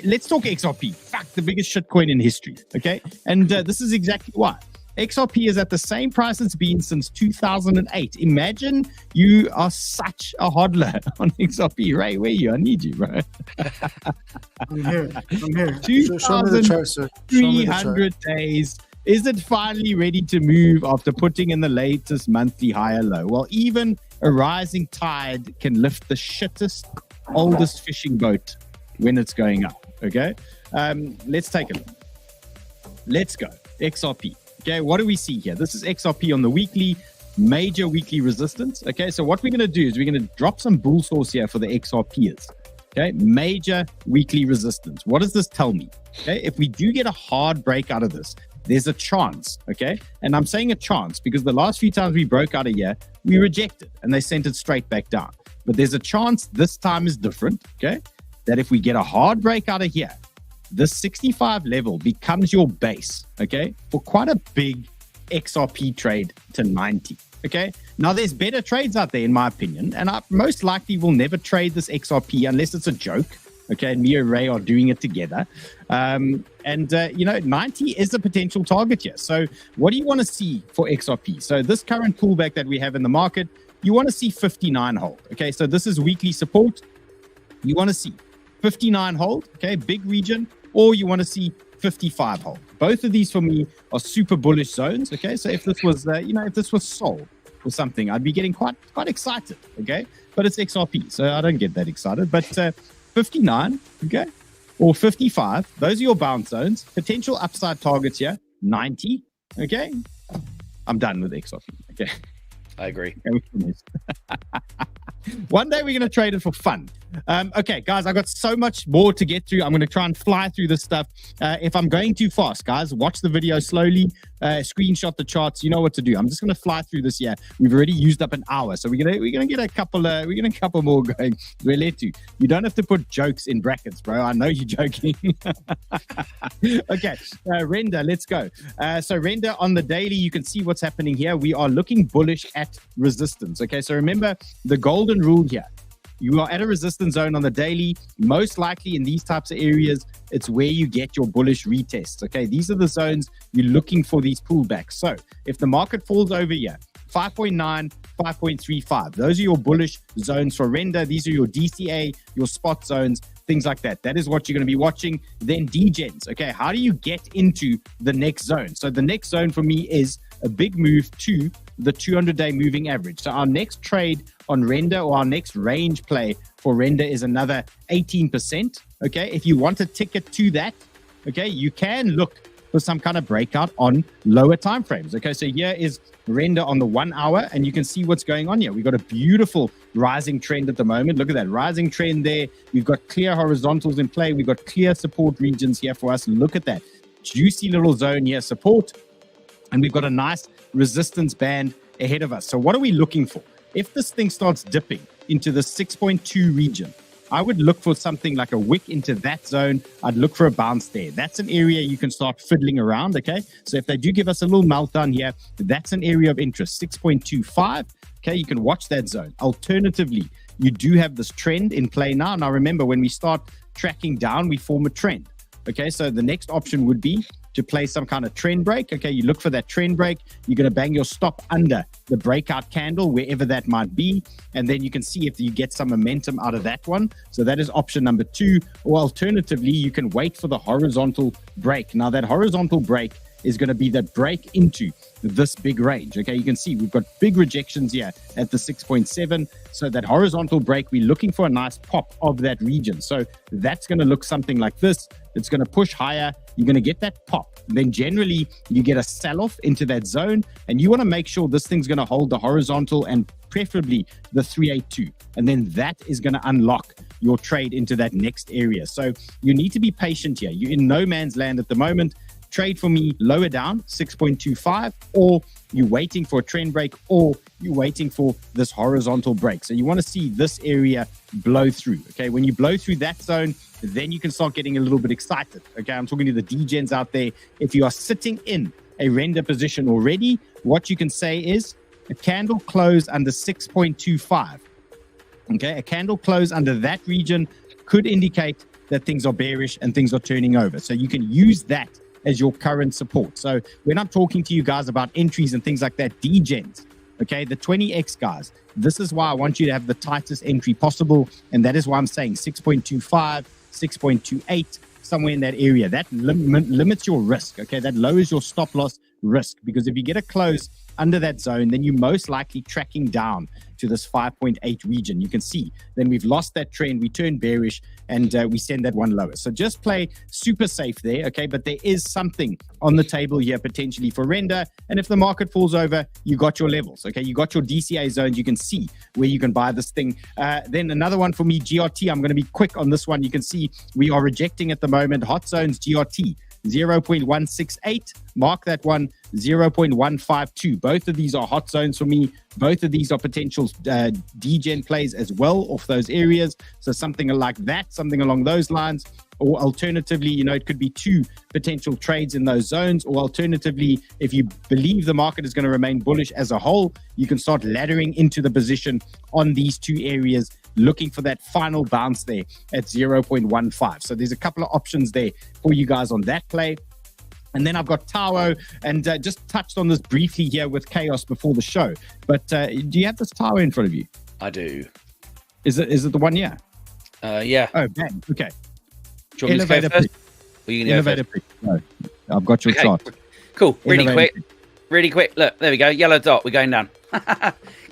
Let's talk XRP. Fuck, the biggest shitcoin in history. Okay, and this is exactly why. XRP is at the same price it's been since 2008. Imagine you are such a hodler on XRP. Ray, where are you? I need you, bro. I'm here. 2,300 days. Is it finally ready to move after putting in the latest monthly higher low? Well, even a rising tide can lift the shittest, oldest fishing boat when it's going up. Okay, let's take a look. Let's go. XRP. Okay, what do we see here? This is XRP on the weekly, major weekly resistance. Okay, so what we're going to do is we're going to drop some bull source here for the XRPers. Okay, major weekly resistance. What does this tell me? Okay, if we do get a hard break out of this, there's a chance. Okay, and I'm saying a chance because the last few times we broke out of here, we rejected and they sent it straight back down. But there's a chance this time is different. Okay, that if we get a hard break out of here, this 65 level becomes your base, okay, for quite a big XRP trade to 90, okay? Now, there's better trades out there, in my opinion, and I most likely will never trade this XRP unless it's a joke, okay, and me and Ray are doing it together. 90 is a potential target here. So what do you want to see for XRP? So this current pullback that we have in the market, you want to see 59 hold, okay? So this is weekly support. You want to see 59 hold, okay, big region, or you want to see 55 hold. Both of these for me are super bullish zones, okay? So if this was, if this was Sol or something, I'd be getting quite excited, okay? But it's XRP, so I don't get that excited. But 59, okay, or 55, those are your bounce zones. Potential upside targets here, 90, okay? I'm done with XRP, okay? I agree. One day we're going to trade it for fun. Okay, guys, I got so much more to get through. I'm going to try and fly through this stuff. If I'm going too fast, guys, watch the video slowly, screenshot the charts. You know what to do. I'm just going to fly through this here. We've already used up an hour, so we're gonna get a couple more going. You don't have to put jokes in brackets, bro. I know you're joking. Okay, render. Let's go. So render on the daily. You can see what's happening here. We are looking bullish at resistance. Okay, so remember the golden rule here. You are at a resistance zone on the daily. Most likely in these types of areas, it's where you get your bullish retests. Okay, these are the zones you're looking for these pullbacks. So if the market falls over here, 5.9, 5.35, those are your bullish zones for render. These are your DCA, your spot zones, things like that. That is what you're going to be watching. Then degens. Okay, how do you get into the next zone? So the next zone for me is a big move to the 200-day moving average. So our next trade on render, or our next range play for render, is another 18%. Okay, if you want a ticket to that, okay, you can look for some kind of breakout on lower time frames. Okay, so here is render on the 1 hour, and you can see what's going on here. We've got a beautiful rising trend at the moment. Look at that rising trend there. We've got clear horizontals in play. We've got clear support regions here for us. Look at that juicy little zone here, support, and we've got a nice resistance band ahead of us. So what are we looking for? If this thing starts dipping into the 6.2 region, I would look for something like a wick into that zone. I'd look for a bounce there. That's an area you can start fiddling around, okay? So if they do give us a little meltdown here, that's an area of interest, 6.25. Okay, you can watch that zone. Alternatively, you do have this trend in play now. Now remember, when we start tracking down, we form a trend. Okay, so the next option would be to play some kind of trend break. Okay, you look for that trend break. You're going to bang your stop under the breakout candle, wherever that might be. And then you can see if you get some momentum out of that one. So that is option number 2. Or alternatively, you can wait for the horizontal break. Now that horizontal break is going to be that break into this big range. Okay, you can see we've got big rejections here at the 6.7. So that horizontal break, we're looking for a nice pop of that region. So that's going to look something like this. It's going to push higher. You're going to get that pop. Then generally you get a sell-off into that zone, and you want to make sure this thing's going to hold the horizontal and preferably the 382. And then that is going to unlock your trade into that next area. So you need to be patient here. You're in no man's land at the moment. Trade for me lower down, 6.25, or you're waiting for a trend break, or you're waiting for this horizontal break. So you want to see this area blow through. Okay, when you blow through that zone, then you can start getting a little bit excited. Okay, I'm talking to the degens out there. If you are sitting in a render position already, what you can say is a candle close under 6.25. Okay, a candle close under that region could indicate that things are bearish and things are turning over. So you can use that as your current support. So when I'm talking to you guys about entries and things like that, degens, okay, the 20x guys, this is why I want you to have the tightest entry possible. And that is why I'm saying 6.25, 6.28, somewhere in that area. That limits your risk, okay? That lowers your stop loss risk, because if you get a close under that zone, then you're most likely tracking down to this 5.8 region. You can see then we've lost that trend, we turn bearish, and we send that one lower. So just play super safe there, okay? But there is something on the table here potentially for render, and if the market falls over, you got your levels, okay? You got your DCA zones. You can see where you can buy this thing. Then another one for me, GRT. I'm going to be quick on this one. You can see we are rejecting at the moment hot zones GRT 0.168, mark that one, 0.152. Both of these are hot zones for me. Both of these are potential degen plays as well off those areas. So something like that, something along those lines. Or alternatively, you know, it could be two potential trades in those zones. Or alternatively, if you believe the market is going to remain bullish as a whole, you can start laddering into the position on these two areas, looking for that final bounce there at 0.15. So there's a couple of options there for you guys on that play. And then I've got Tao, and just touched on this briefly here with Chaos before the show. But do you have this Tao in front of you? I do. Is it the one? Yeah. Yeah. Oh, man. Okay. Do you want me to go first? Or you can go first? No, I've got your chart. Cool. Really quick. Look, there we go. Yellow dot. We're going down.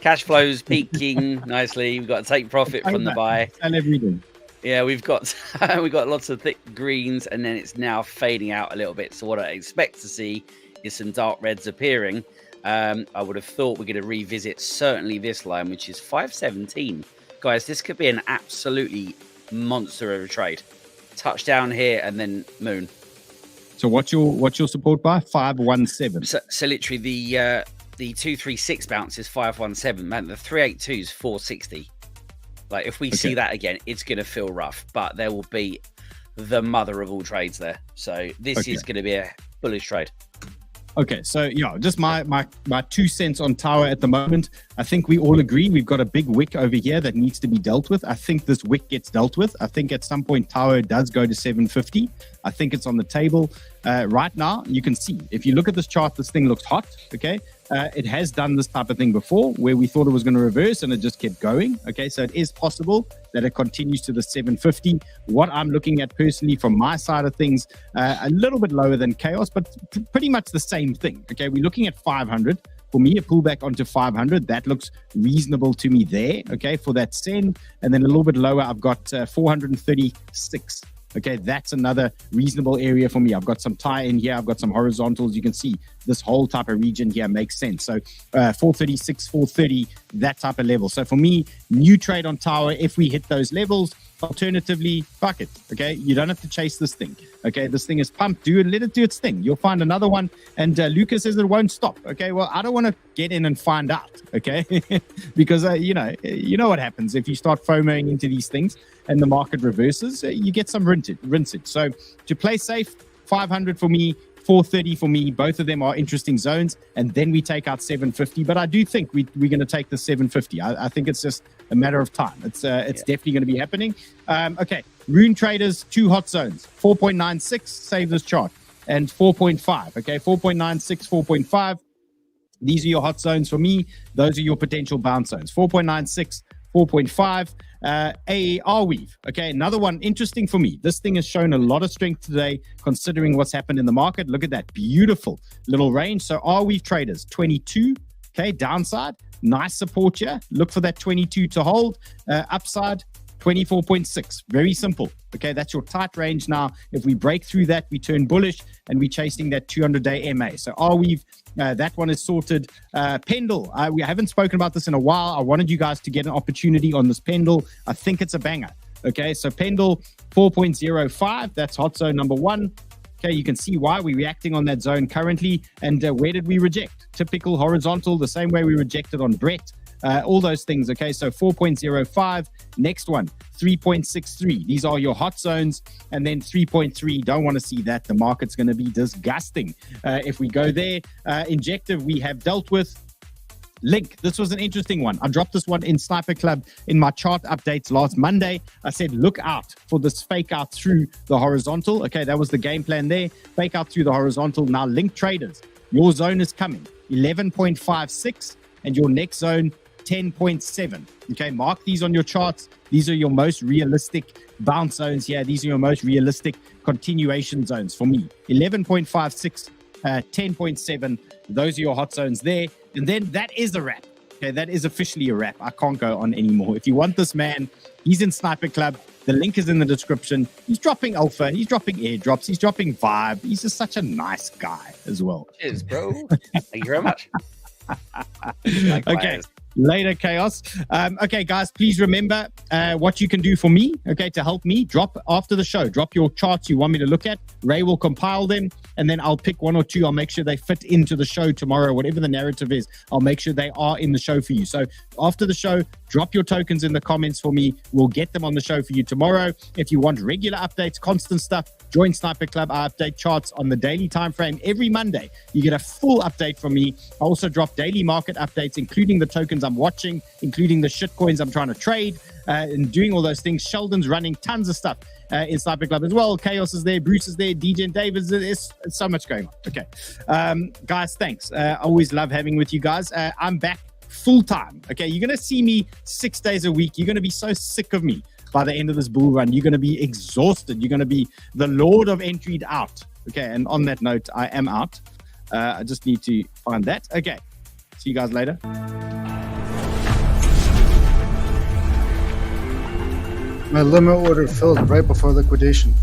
Cash flows peaking nicely. We've got to take profit from the buy. And everything. Yeah, we've got lots of thick greens, and then it's now fading out a little bit. So what I expect to see is some dark reds appearing. I would have thought we're going to revisit certainly this line, which is 517. Guys, this could be an absolutely monster of a trade. Touchdown here and then moon. So what's your support by? 517. So literally the 236 bounce is 517. Man, the 382 is 460. Like if we see that again, it's going to feel rough, but there will be the mother of all trades there. So this is going to be a bullish trade. Okay, so yeah, just my 2 cents on Tower at the moment. I think we all agree we've got a big wick over here that needs to be dealt with. I think this wick gets dealt with. I think at some point Tower does go to 750. I think it's on the table. Right now, you can see, if you look at this chart, this thing looks hot, okay? It has done this type of thing before where we thought it was going to reverse and it just kept going, okay? So it is possible that it continues to the 750. What I'm looking at personally from my side of things, a little bit lower than Chaos, but pretty much the same thing, okay? We're looking at 500. For me, a pullback onto 500, that looks reasonable to me there, okay, for that send. And then a little bit lower, I've got 436. Okay, that's another reasonable area for me. I've got some tie in here. I've got some horizontals. You can see this whole type of region here makes sense. So 436, 430, that type of level. So for me, new trade on Tower if we hit those levels. Alternatively, fuck it. Okay, you don't have to chase this thing. Okay, this thing is pumped. Let it do its thing. You'll find another one. And Lucas says it won't stop. Okay, well, I don't want to get in and find out. Okay, because you know what happens if you start FOMOing into these things and the market reverses. You get some rinsage. So to play safe, 500 for me, 430 for me. Both of them are interesting zones, and then we take out 750. But I do think we're going to take the 750. I think it's just a matter of time. It's definitely going to be happening. Okay, Rune Traders, 2 hot zones, 4.96. Save this chart, and 4.5. Okay, 4.96, 4.5. These are your hot zones for me. Those are your potential bounce zones. 4.96, 4.5. ARweave. Okay, another one interesting for me. This thing has shown a lot of strength today, considering what's happened in the market. Look at that beautiful little range. So Arweave traders, 22. Okay, downside, nice support here. Look for that 22 to hold. Upside, 24.6. Very simple. Okay, that's your tight range now. If we break through that, we turn bullish and we're chasing that 200-day MA. So Arweave, that one is sorted. Pendle, we haven't spoken about this in a while. I wanted you guys to get an opportunity on this Pendle. I think it's a banger. Okay, so Pendle 4.05, that's hot zone number 1. Okay, you can see why we're reacting on that zone currently. And where did we reject? Typical horizontal, the same way we rejected on Brett. All those things. Okay, so 4.05. Next one, 3.63. These are your hot zones. And then 3.3. Don't want to see that. The market's going to be disgusting if we go there. Injective, we have dealt with. Link, this was an interesting one. I dropped this one in Sniper Club in my chart updates last Monday. I said, look out for this fake out through the horizontal. Okay, that was the game plan there. Fake out through the horizontal. Now, Link traders, your zone is coming. 11.56 and your next zone, 10.7. Okay, mark these on your charts. These are your most realistic bounce zones here. These are your most realistic continuation zones for me. 11.56, 10.7. Those are your hot zones there. And then that is a wrap. Okay, that is officially a wrap. I can't go on anymore. If you want this man, he's in Sniper Club. The link is in the description. He's dropping alpha. He's dropping airdrops. He's dropping vibe. He's just such a nice guy as well. Cheers, bro. Thank you very much. Okay. Later, Chaos. Okay, guys, please remember what you can do for me, okay, to help me. Drop after the show. Drop your charts you want me to look at. Ray will compile them, and then I'll pick one or two. I'll make sure they fit into the show tomorrow. Whatever the narrative is, I'll make sure they are in the show for you. So after the show, drop your tokens in the comments for me. We'll get them on the show for you tomorrow. If you want regular updates, constant stuff, join Sniper Club. I update charts on the daily time frame every Monday. You get a full update from me. I also drop daily market updates, including the tokens I'm watching, including the shit coins I'm trying to trade, and doing all those things. Sheldon's running tons of stuff in Sniper Club as well. Chaos is there, Bruce is there, DJ and David. There's so much going on. Okay, guys, thanks. Always love having with you guys. I'm back full time. Okay, you're gonna see me 6 days a week. You're gonna be so sick of me by the end of this bull run. You're gonna be exhausted. You're gonna be the Lord of Entry'd out. Okay, and on that note, I am out. I just need to find that. Okay, see you guys later. My limit order filled right before liquidation.